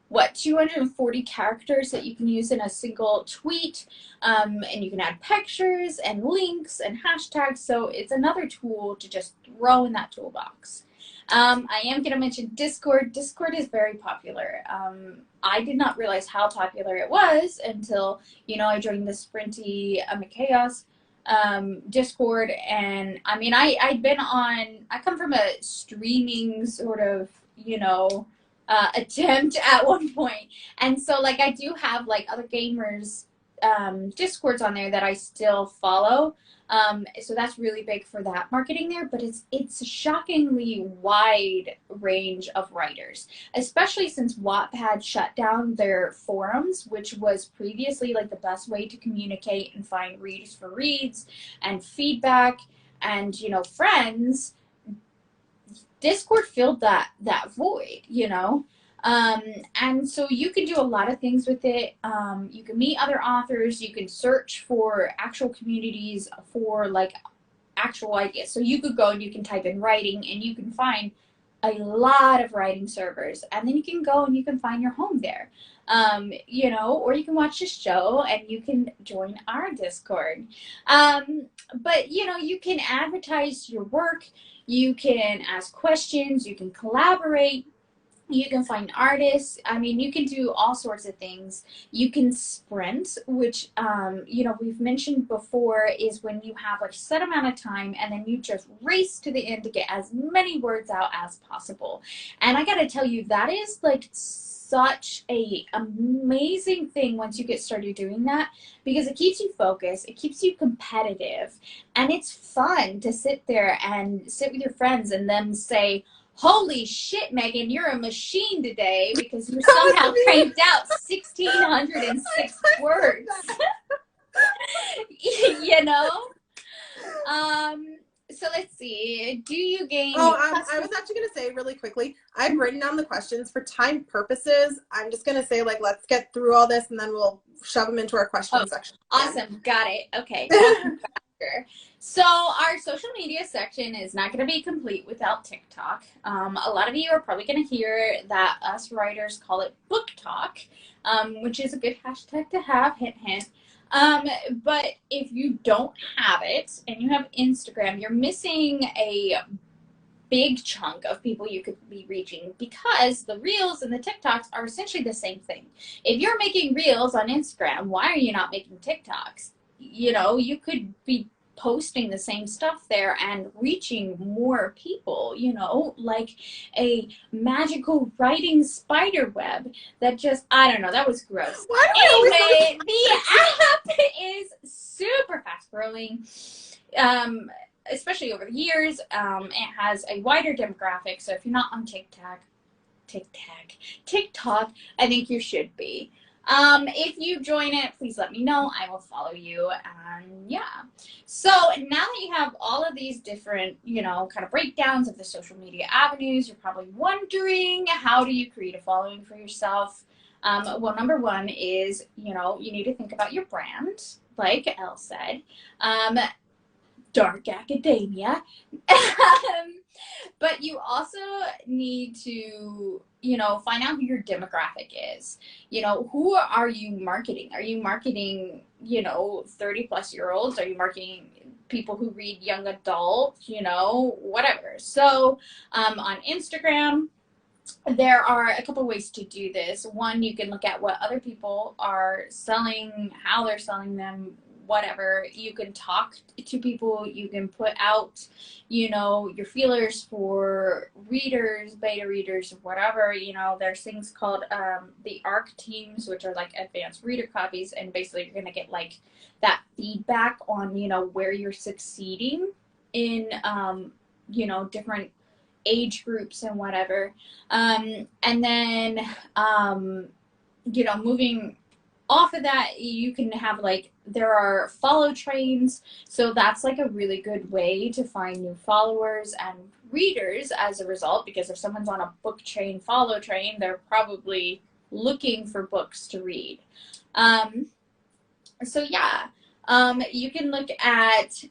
A: what, 240 characters that you can use in a single tweet. And you can add pictures and links and hashtags. So it's another tool to just throw in that toolbox. I am going to mention Discord. Discord is very popular. I did not realize how popular it was until, you know, I joined the Sprinty Chaos Discord. And I mean, I'd been on, I come from a streaming sort of, you know, attempt at one point. And so like I do have like other gamers Discords on there that I still follow. So that's really big for that marketing there, but it's a shockingly wide range of writers, especially since Wattpad shut down their forums, which was previously like the best way to communicate and find readers for reads and feedback and, you know, friends. Discord filled that void, you know. And so you can do a lot of things with it. You can meet other authors. You can search for actual communities for like actual ideas. So you could go and you can type in writing and you can find a lot of writing servers. And then you can go and you can find your home there. You know, or you can watch the show and you can join our Discord. But, you know, you can advertise your work. You can ask questions. You can collaborate. You can find artists. I mean, you can do all sorts of things. You can sprint, which, you know, we've mentioned before is when you have like a set amount of time and then you just race to the end to get as many words out as possible. And I got to tell you, that is like such a amazing thing once you get started doing that, because it keeps you focused, it keeps you competitive, and it's fun to sit there and sit with your friends and then say, holy shit, Megan, you're a machine today because you somehow cranked out 1,606 words. You know? So let's see. Do you gain...
B: Oh, I was actually going to say really quickly, I've written down the questions for time purposes. I'm just going to say, like, let's get through all this and then we'll shove them into our question section.
A: Awesome. Got it. Okay. So our social media section is not going to be complete without TikTok. A lot of you are probably going to hear that us writers call it book talk, which is a good hashtag to have, hint, hint. But if you don't have it and you have Instagram, you're missing a big chunk of people you could be reaching, because the Reels and the TikToks are essentially the same thing. If you're making Reels on Instagram, why are you not making TikToks? You know, you could be posting the same stuff there and reaching more people, you know, like a magical writing spider web that just, I don't know, that was gross. Anyway, the app is super fast growing, especially over the years. It has a wider demographic, so if you're not on TikTok, I think you should be. If you join it, please let me know. I will follow you. And yeah. So now that you have all of these different, you know, kind of breakdowns of the social media avenues, you're probably wondering, how do you create a following for yourself? Well, number one is, you know, you need to think about your brand, like Elle said. Dark academia. But you also need to, you know, find out who your demographic is. You know, who are you marketing? Are you marketing, you know, 30-plus-year-olds? Are you marketing people who read young adult? You know, whatever. So on Instagram, there are a couple ways to do this. One, you can look at what other people are selling, how they're selling them, whatever. You can talk to people. You can put out, you know, your feelers for readers, beta readers, whatever. You know, there's things called the ARC teams, which are like advanced reader copies, and basically you're going to get like that feedback on, you know, where you're succeeding in, you know, different age groups and whatever. And then, you know, moving off of that, you can have like, there are follow trains. So that's like a really good way to find new followers and readers as a result, because if someone's on a book train, follow train, they're probably looking for books to read. So yeah, you can look at,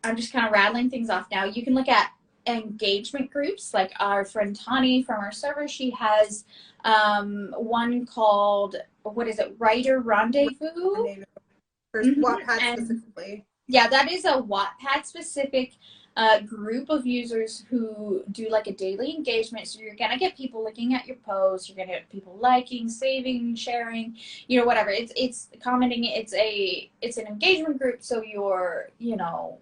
A: I'm just kind of rattling things off now. You can look at engagement groups, like our friend Tani from our server. She has one called, what is it, Writer Rendezvous?
B: For Wattpad specifically.
A: Yeah, that is a Wattpad specific group of users who do like a daily engagement. So you're gonna get people looking at your posts, you're gonna get people liking, saving, sharing, you know, whatever. It's commenting. It's an engagement group, so you're, you know,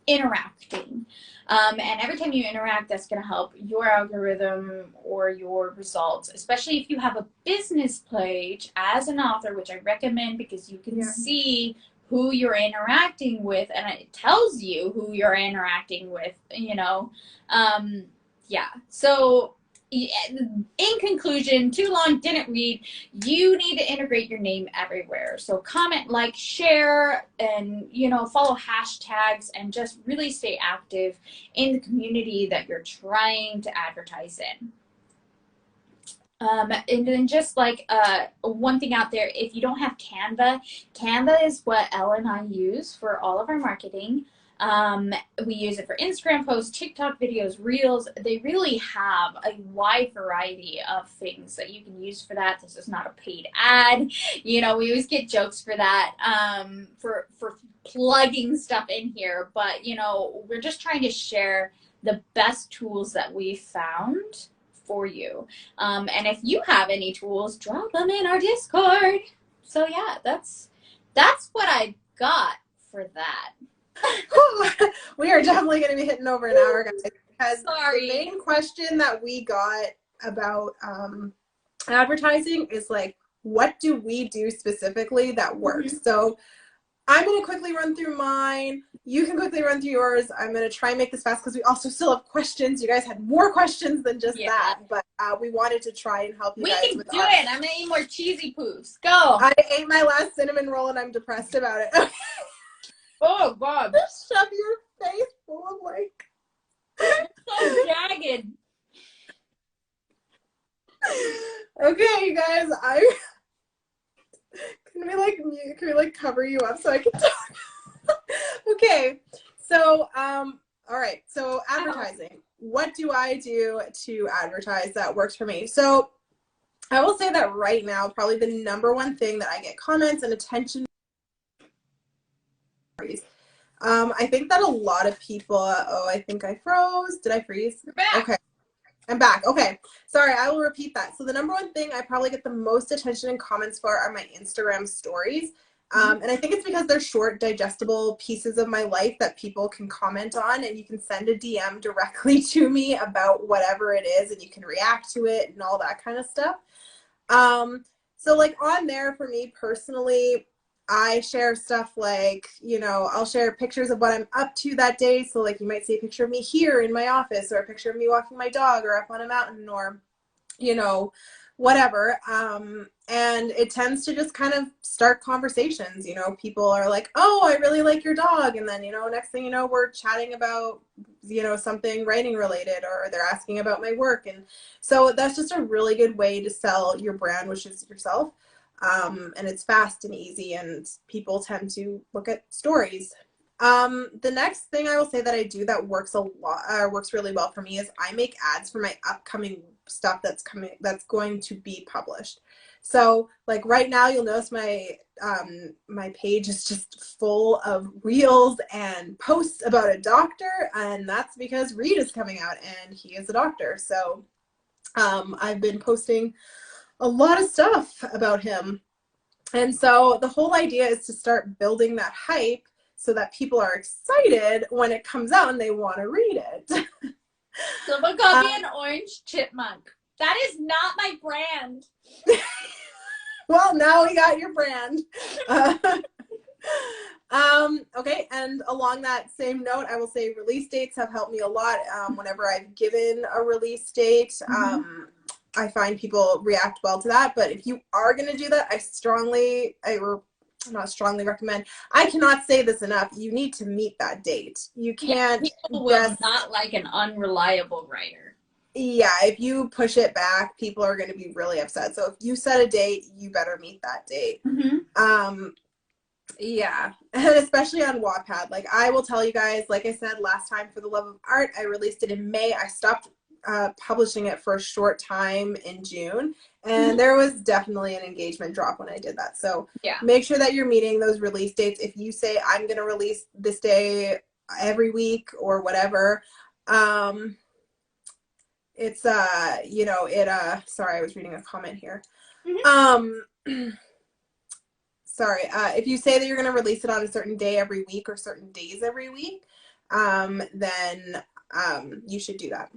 A: interacting. And every time you interact, that's going to help your algorithm or your results, especially if you have a business page as an author, which I recommend because you can see who you're interacting with, and it tells you who you're interacting with, you know. Yeah. So in conclusion, too long, didn't read, you need to integrate your name everywhere. So comment, like, share, and, you know, follow hashtags, and just really stay active in the community that you're trying to advertise in. And then just like one thing out there, if you don't have Canva is what Elle and I use for all of our marketing. We use it for Instagram posts, TikTok videos, Reels. They really have a wide variety of things that you can use for that. This is not a paid ad. You know, we always get jokes for that, for plugging stuff in here. But, you know, we're just trying to share the best tools that we found for you. And if you have any tools, drop them in our Discord. So yeah, that's what I got for that.
B: We are definitely going to be hitting over an hour, guys, because the main question that we got about advertising is like, what do we do specifically that works? So I'm going to quickly run through mine. You can quickly run through yours. I'm going to try and make this fast because we also still have questions. You guys had more questions than just that, but we wanted to try and help you guys with
A: We can do it. I'm going to eat more cheesy poofs. Go.
B: I ate my last cinnamon roll and I'm depressed about it. Okay.
A: Oh, God.
B: Just shove your face full of, like...
A: so jagged.
B: Okay, you guys, can we like cover you up so I can talk? Okay, so all right, so advertising. What do I do to advertise that works for me? So I will say that right now, probably the number one thing that I get comments and attention. I think that a lot of people, I think I froze. Did I freeze?
A: You're back.
B: Okay. I'm back. Okay. Sorry, I will repeat that. So the number one thing I probably get the most attention and comments for are my Instagram stories. And I think it's because they're short, digestible pieces of my life that people can comment on, and you can send a DM directly to me about whatever it is, and you can react to it and all that kind of stuff. So like on there for me personally, I share stuff like, you know, I'll share pictures of what I'm up to that day. So like you might see a picture of me here in my office, or a picture of me walking my dog, or up on a mountain, or, you know, whatever. And it tends to just kind of start conversations. You know, people are like, oh, I really like your dog. And then, you know, next thing you know, we're chatting about, you know, something writing related, or they're asking about my work. And so that's just a really good way to sell your brand, which is yourself. And it's fast and easy, and people tend to look at stories. The next thing I will say that I do that works works really well for me is I make ads for my upcoming stuff that's going to be published. So like right now, you'll notice my my page is just full of reels and posts about a doctor, and that's because Reed is coming out and he is a doctor. So I've been posting a lot of stuff about him. And so the whole idea is to start building that hype so that people are excited when it comes out and they want to read it.
A: Someone called me an orange chipmunk. That is not my brand.
B: Well, now we got your brand. Okay, and And along that same note, I will say release dates have helped me a lot. Whenever I've given a release date, I find people react well to that. But if you are going to do that, not strongly recommend. I cannot say this enough. You need to meet that date. You can't.
A: People will not like an unreliable writer.
B: Yeah, if you push it back, people are going to be really upset. So if you set a date, you better meet that date. Yeah, and especially on Wattpad. Like, I will tell you guys, like I said last time, For the Love of Art, I released it in May. I stopped publishing it for a short time in June, and there was definitely an engagement drop when I did that. So make sure that you're meeting those release dates. If you say, I'm going to release this day every week or whatever, it's sorry, I was reading a comment here. If you say that you're going to release it on a certain day every week or certain days every week, then you should do that.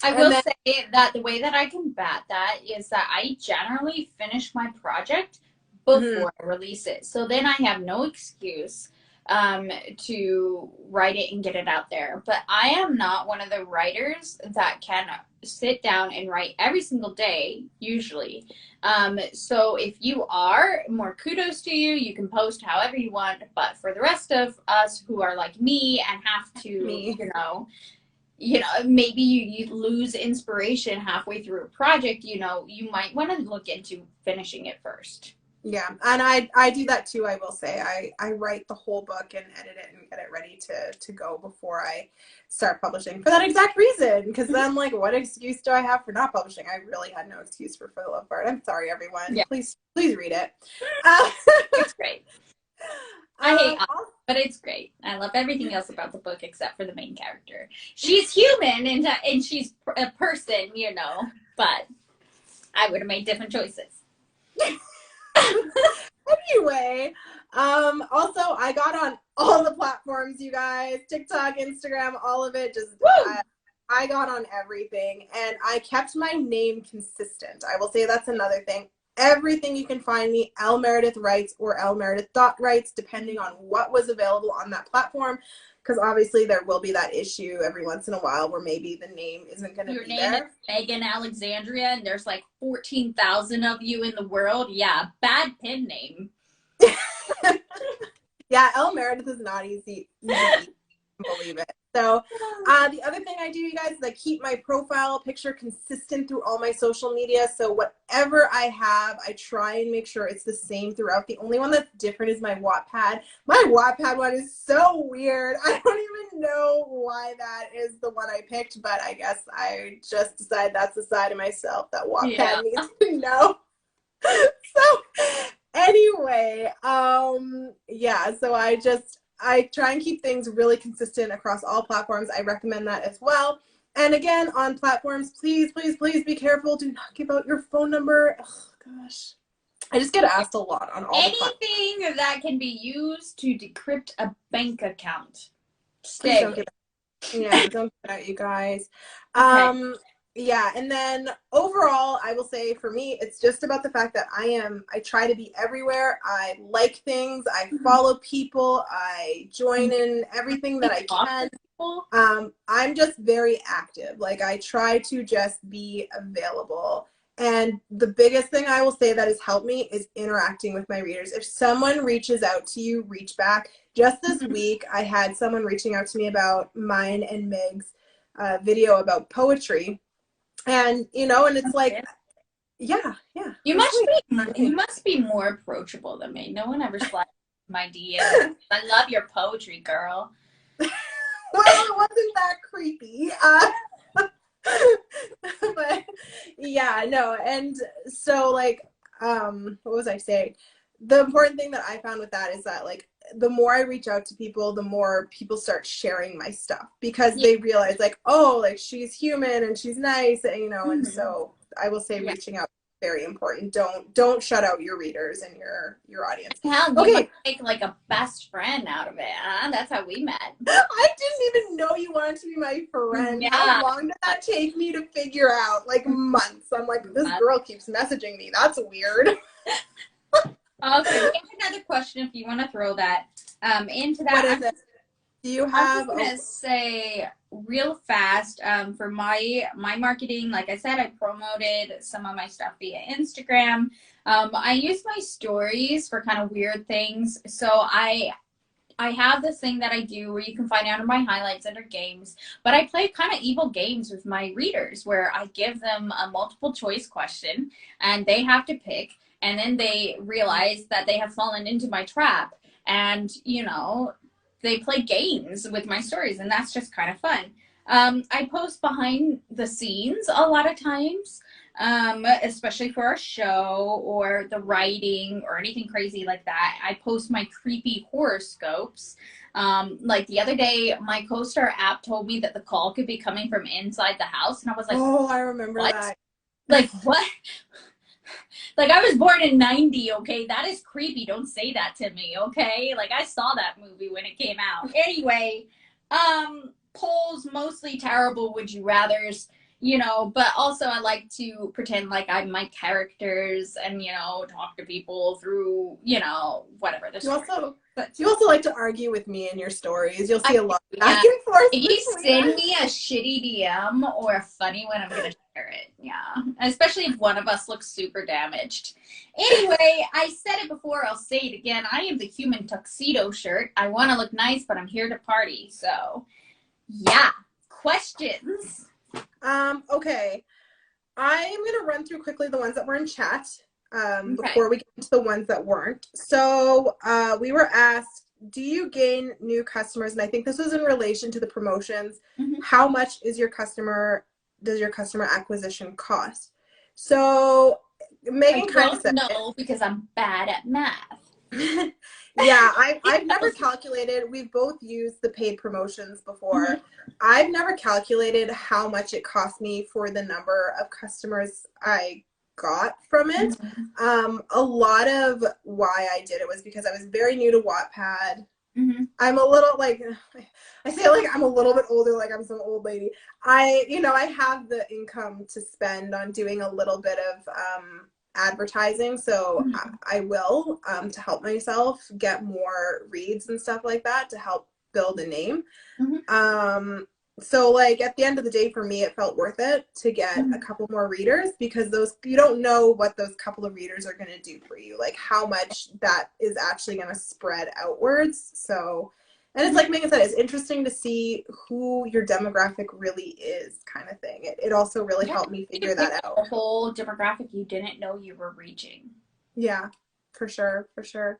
A: I will say that the way that I combat that is that I generally finish my project before I release it. So then I have no excuse to write it and get it out there. But I am not one of the writers that can sit down and write every single day, usually. So if you are, more kudos to you. You can post however you want. But for the rest of us who are like me and have to, maybe you lose inspiration halfway through a project, you might want to look into finishing it first.
B: Yeah, and I do that too, I will say. I write the whole book and edit it and get it ready to go before I start publishing for that exact reason. Because then, like, what excuse do I have for not publishing? I really had no excuse for the Love of Art. I'm sorry, everyone. Yeah. Please read it.
A: It's great. I hate but it's great. I love everything else about the book except for the main character. She's human and she's a person, but I would have made different choices.
B: Anyway, also I got on all the platforms, you guys, TikTok, Instagram, all of it. Just I got on everything, and I kept my name consistent. I will say that's another thing. Everything you can find me, Elle Meredith Writes or Elle Meredith Writes, depending on what was available on that platform. Because obviously there will be that issue every once in a while where maybe the name isn't going to be there. Your name is
A: Megan Alexandria, and there's like 14,000 of you in the world. Yeah, bad pen name.
B: Yeah, Elle Meredith is not easy. Believe it. So the other thing I do, you guys, is I keep my profile picture consistent through all my social media. So whatever I have, I try and make sure it's the same throughout. The only one that's different is my Wattpad. My Wattpad one is so weird. I don't even know why that is the one I picked, but I guess I just decided that's the side of myself that Wattpad needs to know. So anyway, so I try and keep things really consistent across all platforms. I recommend that as well. And again, on platforms, please, please, please be careful. Do not give out your phone number. Oh, gosh. I just get asked a lot on all
A: anything that can be used to decrypt a bank account.
B: Don't give it out, you guys. Okay. Yeah, and then overall, I will say for me, it's just about the fact that I try to be everywhere. I like things. I follow people. I join in everything that I can. I'm just very active. Like, I try to just be available. And the biggest thing I will say that has helped me is interacting with my readers. If someone reaches out to you, reach back. Just this week, I had someone reaching out to me about mine and Meg's video about poetry. And and it's like, yeah.
A: You must be more approachable than me. No one ever slides my DM. I love your poetry, girl.
B: Well, it wasn't that creepy. But yeah, no. And so, like, what was I saying? The important thing that I found with that is that, like, the more I reach out to people, the more people start sharing my stuff, because they realize, like, oh, like, she's human and she's nice, and and so I will say reaching out is very important. Don't shut out your readers and your audience.
A: Hell, you must make like a best friend out of it, huh? That's how we met.
B: I didn't even know you wanted to be my friend. Yeah. How long did that take me to figure out? Like, months. I'm like, this girl keeps messaging me. That's weird.
A: Okay, we have another question if you want to throw that. Into
B: What
A: that.
B: is it? Do you
A: I'm just
B: have
A: gonna say real fast, for my marketing, like I said, I promoted some of my stuff via Instagram. I use my stories for kind of weird things. So I have this thing that I do where you can find out of my highlights under games, but I play kind of evil games with my readers where I give them a multiple choice question and they have to pick, and then they realize that they have fallen into my trap, and they play games with my stories, and that's just kind of fun. I post behind the scenes a lot of times, especially for our show or the writing or anything crazy like that. I post my creepy horoscopes. Like the other day, my CoStar app told me that the call could be coming from inside the house, and I was like,
B: Oh, I remember
A: what?
B: that.
A: Like, what? Like, I was born in 90, okay? That is creepy. Don't say that to me, okay? Like, I saw that movie when it came out. Anyway, polls, mostly terrible would you rathers, but also I like to pretend like I'm my characters and, talk to people through, whatever the
B: You
A: story.
B: also
A: But
B: you also like to argue with me in your stories. You'll see a lot of
A: yeah,
B: back and forth
A: if you
B: between
A: send
B: us.
A: me a shitty DM or a funny one, I'm gonna share it. Yeah, especially if one of us looks super damaged. Anyway, I said it before, I'll say it again. I am the human tuxedo shirt. I want to look nice, but I'm here to party. So, yeah. Questions?
B: Okay. I'm gonna run through quickly the ones that were in chat
A: Okay.
B: before we get into the ones that weren't. So we were asked, do you gain new customers? And I think this was in relation to the promotions.
A: Mm-hmm.
B: How much does your customer acquisition cost? So Megan kind of said
A: No, because I'm bad at math.
B: it. I've never calculated. We've both used the paid promotions before.
A: Mm-hmm.
B: I've never calculated how much it cost me for the number of customers I got from it. A lot of why I did it was because I was very new to Wattpad.
A: Mm-hmm.
B: I'm a little like, I say like I'm a little bit older, like I'm some old lady. I have the income to spend on doing a little bit of advertising, so I will to help myself get more reads and stuff like that to help build a name. So like at the end of the day, for me, it felt worth it to get a couple more readers, because you don't know what those couple of readers are going to do for you, like how much that is actually going to spread outwards. So, and it's like Megan said, it's interesting to see who your demographic really is, kind of thing. It also really helped me figure that out.
A: A whole demographic you didn't know you were reaching.
B: Yeah, for sure, for sure.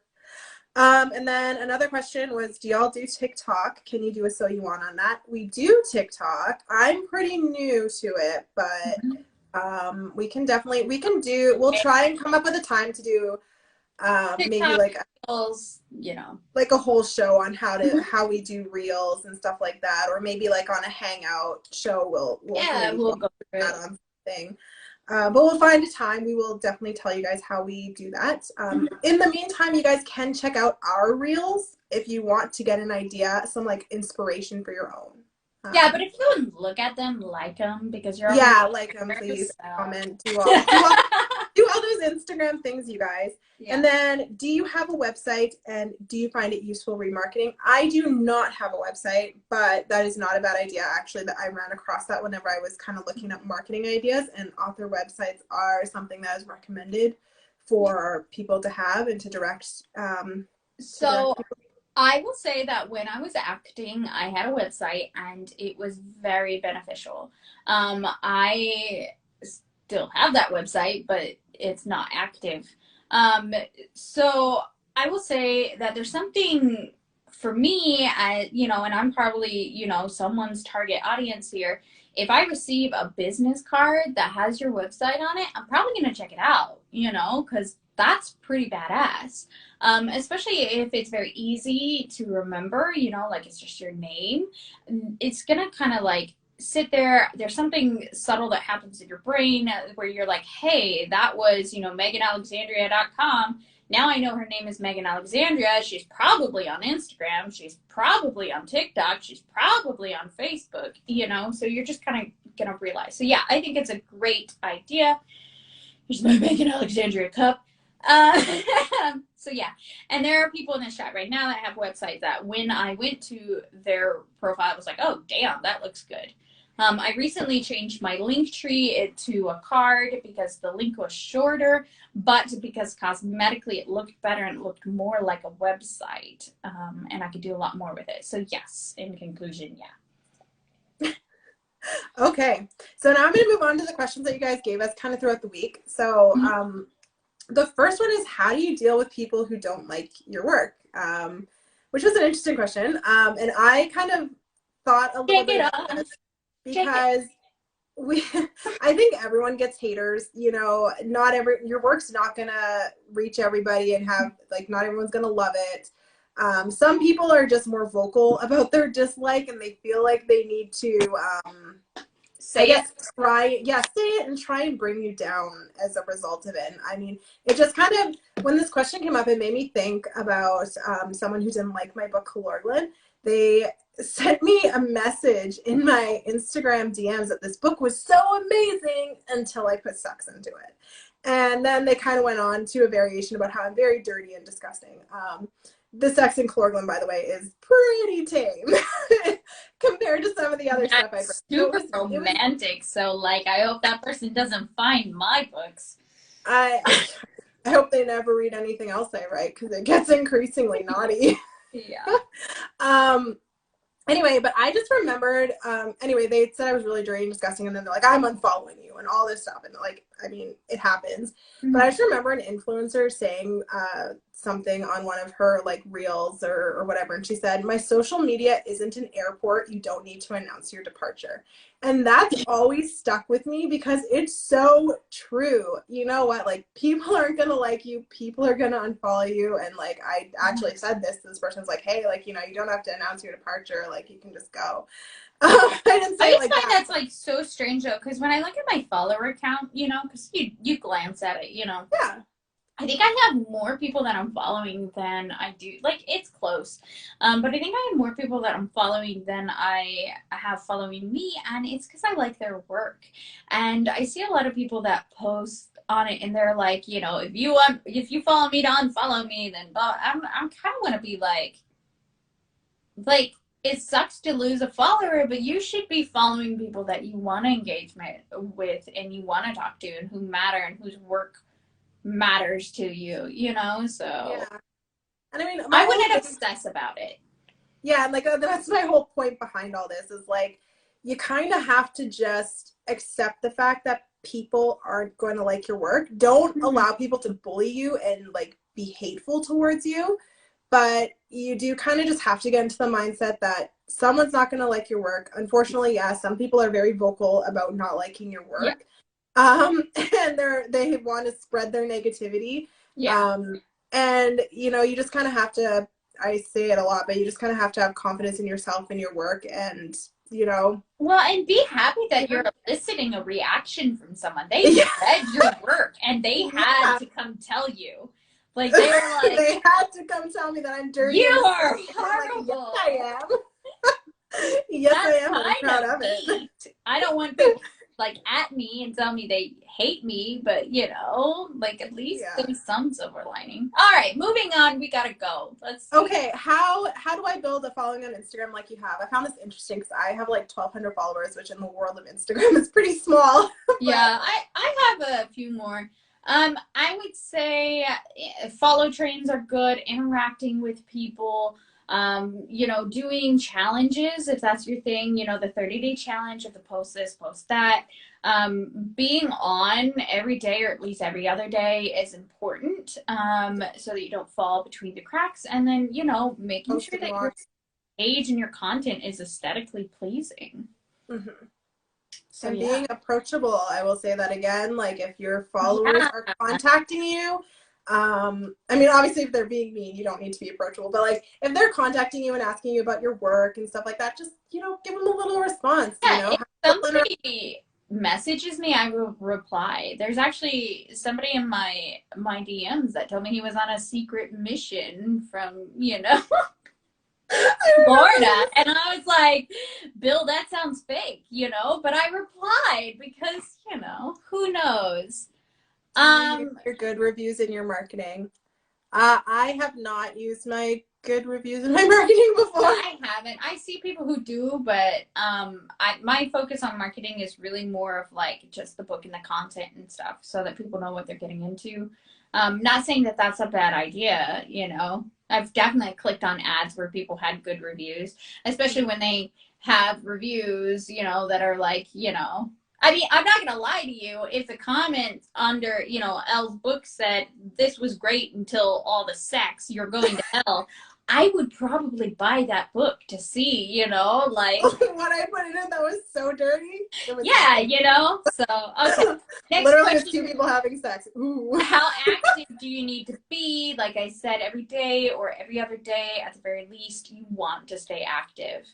B: And then another question was, do y'all do TikTok? Can you do a So You Want on that? We do TikTok. I'm pretty new to it, but we'll try and come up with a time to do maybe like like a whole show on how we do reels and stuff like that, or maybe like on a hangout show we'll go through that on something. But we'll find a time. We will definitely tell you guys how we do that. In the meantime, you guys can check out our reels if you want to get an idea, some like inspiration for your own.
A: Yeah, but if you don't look at them, like them, because you're
B: like them, please comment, do all those Instagram things, you guys. Yeah. And then, do you have a website, and do you find it useful remarketing? I do not have a website, but that is not a bad idea, actually. That I ran across that whenever I was kind of looking up marketing ideas, and author websites are something that is recommended for people to have and to direct.
A: So I will say that when I was acting, I had a website, and it was very beneficial. I still have that website, but it's not active. So I will say that there's something for me, and I'm probably, someone's target audience here. If I receive a business card that has your website on it, I'm probably going to check it out, because that's pretty badass. Especially if it's very easy to remember, like it's just your name. It's going to kind of like sit there. There's something subtle that happens in your brain where you're like, hey, that was, meganalexandria.com. Now I know her name is Megan Alexandria. She's probably on Instagram. She's probably on TikTok. She's probably on Facebook, so you're just kind of going to realize. So yeah, I think it's a great idea. Here's my Megan Alexandria cup. So yeah, and there are people in the chat right now that have websites that when I went to their profile, I was like, oh damn, that looks good. I recently changed my link tree to a card because the link was shorter, but because cosmetically it looked better and it looked more like a website, and I could do a lot more with it. So yes, in conclusion, yeah.
B: Okay, so now I'm going to move on to the questions that you guys gave us kind of throughout the week. So the first one is, how do you deal with people who don't like your work? Which was an interesting question. And I kind of thought a little bit about this because I think everyone gets haters, you know, your work's not gonna reach everybody and have, like, not everyone's gonna love it. Some people are just more vocal about their dislike and they feel like they need to, say it and try and bring you down as a result of it. And I mean, it just kind of, when this question came up, it made me think about someone who didn't like my book, Kalorglin. They sent me a message in my Instagram DMs that this book was so amazing until I put sex into it. And then they kind of went on to a variation about how I'm very dirty and disgusting. The sex in Kalorglin, by the way, is pretty tame compared to some of the other stuff I've read.
A: Super romantic. So, like, I hope that person doesn't find my books.
B: I hope they never read anything else I write because it gets increasingly naughty.
A: Yeah.
B: Anyway, but I just remembered, anyway, they said I was really dirty and disgusting, and then they're like, I'm unfollowing you and all this stuff. And like, I mean, it happens. But I just remember an influencer saying something on one of her like reels or whatever. And she said, my social media isn't an airport. You don't need to announce your departure. And that's always stuck with me because it's so true. You know what? Like, people aren't going to like you. People are going to unfollow you. And like, I actually said this person's like, hey, like, you know, you don't have to announce your departure. Like, you can just go. I didn't say
A: I just
B: like
A: find
B: that.
A: that's like so strange though, because when I look at my follower count, you know, because you glance at it, you know.
B: Yeah.
A: I think I have more people that I'm following than I do. Like, it's close. But I think I have more people that I'm following than I have following me. And it's because I like their work. And I see a lot of people that post on it and they're like, you know, if you follow me to unfollow me, then I'm kind of want to be like, it sucks to lose a follower, but you should be following people that you want to engage with and you want to talk to and who matter and whose work matters to you, you know. So
B: yeah. And I mean,
A: I wouldn't obsess about it.
B: Yeah, and like that's my whole point behind all this is like, you kind of have to just accept the fact that people aren't going to like your work. Don't allow people to bully you and like be hateful towards you, but you do kind of just have to get into the mindset that someone's not going to like your work. Unfortunately, yeah, some people are very vocal about not liking your work.
A: Yeah.
B: And they want to spread their negativity.
A: Yeah.
B: And you know, you just kind of have to, I say it a lot, but you just kind of have to have confidence in yourself and your work, and you know.
A: Well, and be happy that you're eliciting a reaction from someone. They read your work and they had to come tell you. Like, they were like,
B: they had to come tell me that I'm dirty.
A: You are horrible.
B: Like, yes, I am. Yes, I am. I'm proud of it.
A: I don't want people like at me and tell me they hate me, but you know, like, at least there's some silver lining. All right, moving on. We gotta go.
B: Okay, how do I build a following on Instagram like you have? I found this interesting because I have like 1,200 followers, which in the world of Instagram is pretty small.
A: Yeah, I have a few more. I would say follow trains are good. Interacting with people. You know, doing challenges if that's your thing, you know, the 30-day challenge of the post this, post that. Being on every day or at least every other day is important, so that you don't fall between the cracks. And then, you know, making sure that your page and your content is aesthetically pleasing.
B: So and being approachable, I will say that again, like if your followers are contacting you, I mean, obviously if they're being mean, you don't need to be approachable, but like if they're contacting you and asking you about your work and stuff like that, just, you know, give them a little response, you know.
A: If somebody messages me, I will reply. There's actually somebody in my DMs that told me he was on a secret mission from, you know, Florida, and I was like, Bill, that sounds fake, you know, but I replied because, you know, who knows.
B: Your good reviews in your marketing. I have not used my good reviews in my marketing before.
A: No, I haven't. I see people who do, but my focus on marketing is really more of like just the book and the content and stuff, so that people know what they're getting into. Not saying that that's a bad idea, you know. I've definitely clicked on ads where people had good reviews, especially when they have reviews, you know, that are like, you know, I mean, I'm not gonna lie to you. If the comment under, you know, Elle's book said this was great until all the sex, you're going to hell, I would probably buy that book to see, you know, like.
B: What I put in it that was so dirty. It was
A: Yeah, you know. So okay. Next
B: literally
A: question.
B: it's two people having sex. Ooh.
A: How active do you need to be? Like I said, every day or every other day, at the very least, you want to stay active.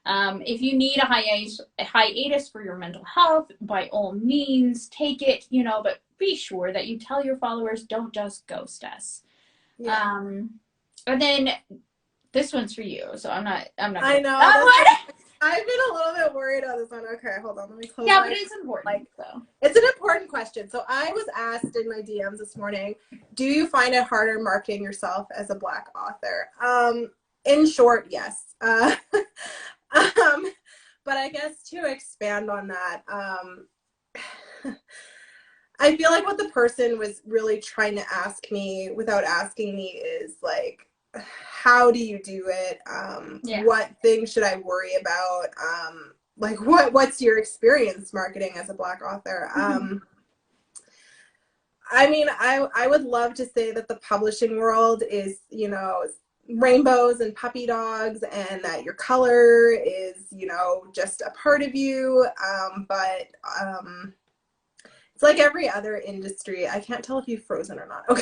A: If you need a hiatus for your mental health, by all means, take it, you know, but be sure that you tell your followers, don't just ghost us.
B: Yeah.
A: And then this one's for you, so I'm not
B: I know.
A: that one.
B: I've been a little bit worried on this one. Okay, hold on. Let me close
A: Yeah,
B: my
A: but it's important.
B: like,
A: so.
B: It's an important question. So I was asked in my DMs this morning, do you find it harder marketing yourself as a Black author? In short, yes. But I guess to expand on that, I feel like what the person was really trying to ask me without asking me is like, how do you do it?
A: Yeah.
B: What things should I worry about? Like what's your experience marketing as a Black author? I mean, I would love to say that the publishing world is, you know, rainbows and puppy dogs, and that your color is, you know, just a part of you. But it's like every other industry. I can't tell if you've frozen or not. Okay.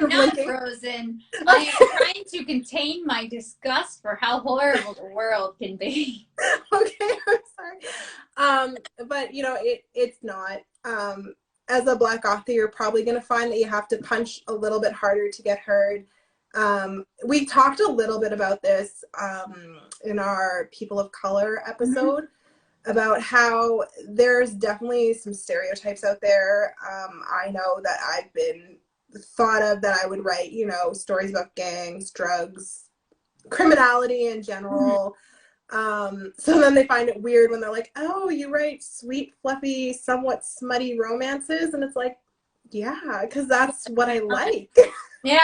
A: I'm not frozen. I am trying to contain my disgust for how horrible the world can be.
B: Okay, I'm sorry. But you know, it's not. As a Black author, you're probably going to find that you have to punch a little bit harder to get heard. We talked a little bit about this in our People of Color episode. About how there's definitely some stereotypes out there. I know that I've been thought of that I would write, you know, stories about gangs, drugs, criminality in general. So then they find it weird when they're like, oh, you write sweet, fluffy, somewhat smutty romances. And it's like, yeah, because that's what I like.
A: Yeah.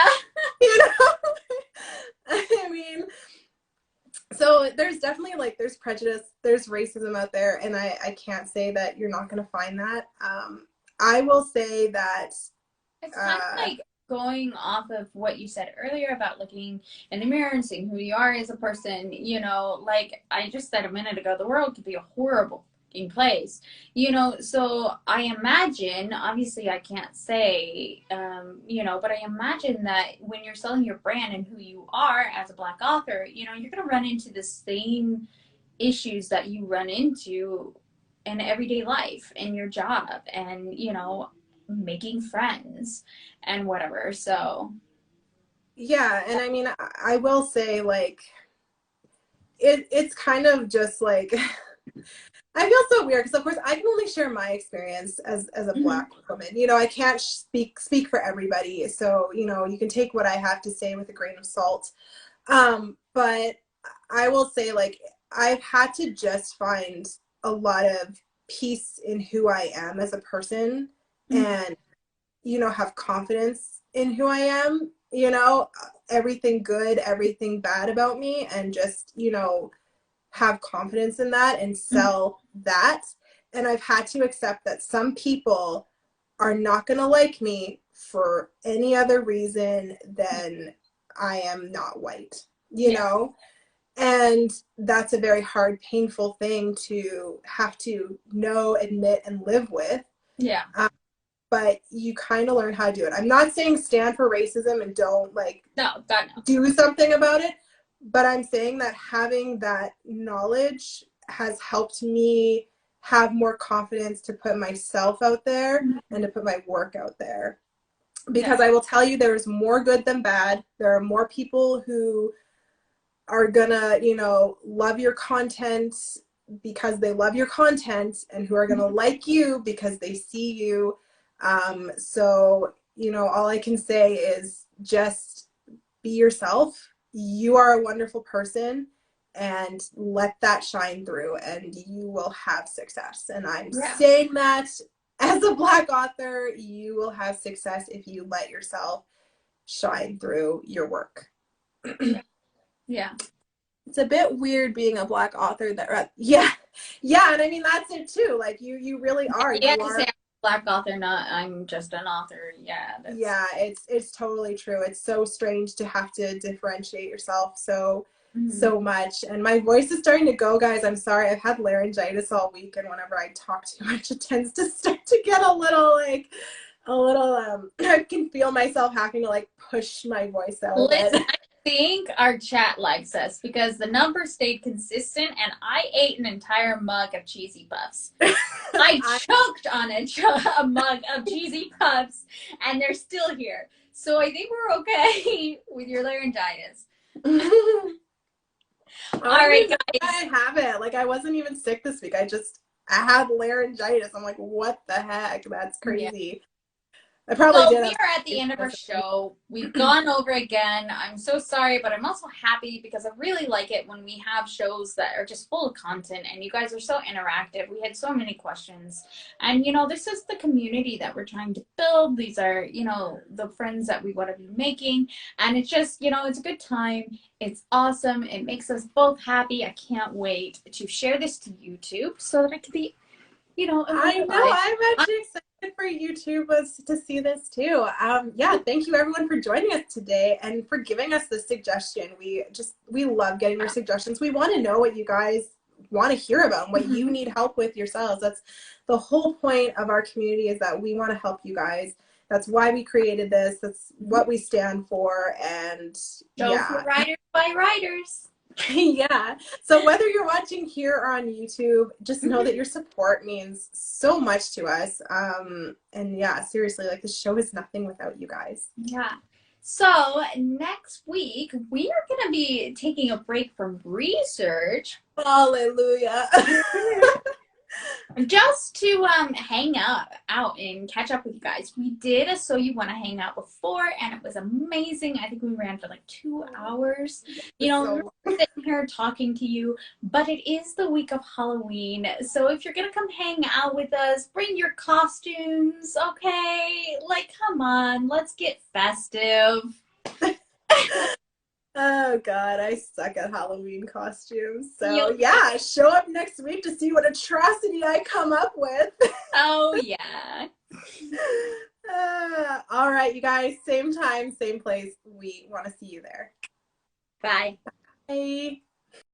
B: You know? I mean, so there's definitely like there's prejudice, there's racism out there, and I can't say that you're not going to find that. I will say that
A: it's kind of like going off of what you said earlier about looking in the mirror and seeing who you are as a person. You know, like I just said a minute ago, the world could be a horrible place, you know. So I imagine, obviously I can't say, you know, but I imagine that when you're selling your brand and who you are as a Black author, you know, you're going to run into the same issues that you run into in everyday life, in your job, and, you know, making friends and whatever. So
B: yeah, and I mean, I will say like it's kind of just like I feel so weird because of course I can only share my experience as a Black woman. You know, I can't speak for everybody. So, you know, you can take what I have to say with a grain of salt. But I will say like I've had to just find a lot of peace in who I am as a person and, you know, have confidence in who I am, you know, everything good, everything bad about me, and just, you know, have confidence in that and sell that. And I've had to accept that some people are not going to like me for any other reason than I am not white, you know? And that's a very hard, painful thing to have to know, admit, and live with.
A: yeah.
B: But you kind of learn how to do it. I'm not saying stand for racism and don't like
A: no.
B: do something about it. But I'm saying that having that knowledge has helped me have more confidence to put myself out there and to put my work out there. Because I will tell you, there's more good than bad. There are more people who are gonna, you know, love your content because they love your content, and who are gonna like you because they see you. So, you know, all I can say is just be yourself. You are a wonderful person, and let that shine through, and you will have success. And I'm saying that as a Black author, you will have success if you let yourself shine through your work.
A: Yeah.
B: It's a bit weird being a Black author that, yeah, and I mean, that's it too. Like, you really are.
A: Yeah,
B: you are.
A: say I'm a Black author, not I'm just an author. Yeah.
B: Yeah, it's totally true. It's so strange to have to differentiate yourself so much. And my voice is starting to go, guys. I'm sorry. I've had laryngitis all week, and whenever I talk too much, it tends to start to get a little I can feel myself having to like push my voice out a bit.
A: Listen, I think our chat likes us because the numbers stayed consistent, and I ate an entire mug of cheesy puffs. I choked on a mug of cheesy puffs, and they're still here. So I think we're okay with your laryngitis. All right, guys.
B: I have it. Like, I wasn't even sick this week. I had laryngitis. I'm like, what the heck? That's crazy. Yeah. I probably did.
A: We are at the end of our show. We've gone over again. I'm so sorry, but I'm also happy because I really like it when we have shows that are just full of content and you guys are so interactive. We had so many questions. And, this is the community that we're trying to build. These are, the friends that we want to be making. And it's just, it's a good time. It's awesome. It makes us both happy. I can't wait to share this to YouTube so that I can be,
B: I know. I'm actually excited for YouTube to see this too. Yeah, thank you everyone for joining us today and for giving us this suggestion. We love getting your suggestions. We want to know what you guys want to hear about and what you need help with yourselves. That's the whole point of our community, is that we want to help you guys. That's why we created this. That's what we stand for. And
A: for writers by writers.
B: Yeah. So whether you're watching here or on YouTube, just know that your support means so much to us. And yeah, seriously, like, the show is nothing without you guys.
A: Yeah. So next week, we are going to be taking a break from research.
B: Hallelujah.
A: Just to hang out and catch up with you guys. We did a So You Want to Hang Out before, and it was amazing. I think we ran for like 2 hours. We're sitting here talking to you, but it is the week of Halloween. So if you're going to come hang out with us, bring your costumes, okay? Like, come on, let's get festive.
B: Oh God, I suck at Halloween costumes. So yeah, show up next week to see what atrocity I come up with.
A: Oh yeah.
B: All right, you guys, same time, same place. We want to see you there.
A: Bye.
B: Bye.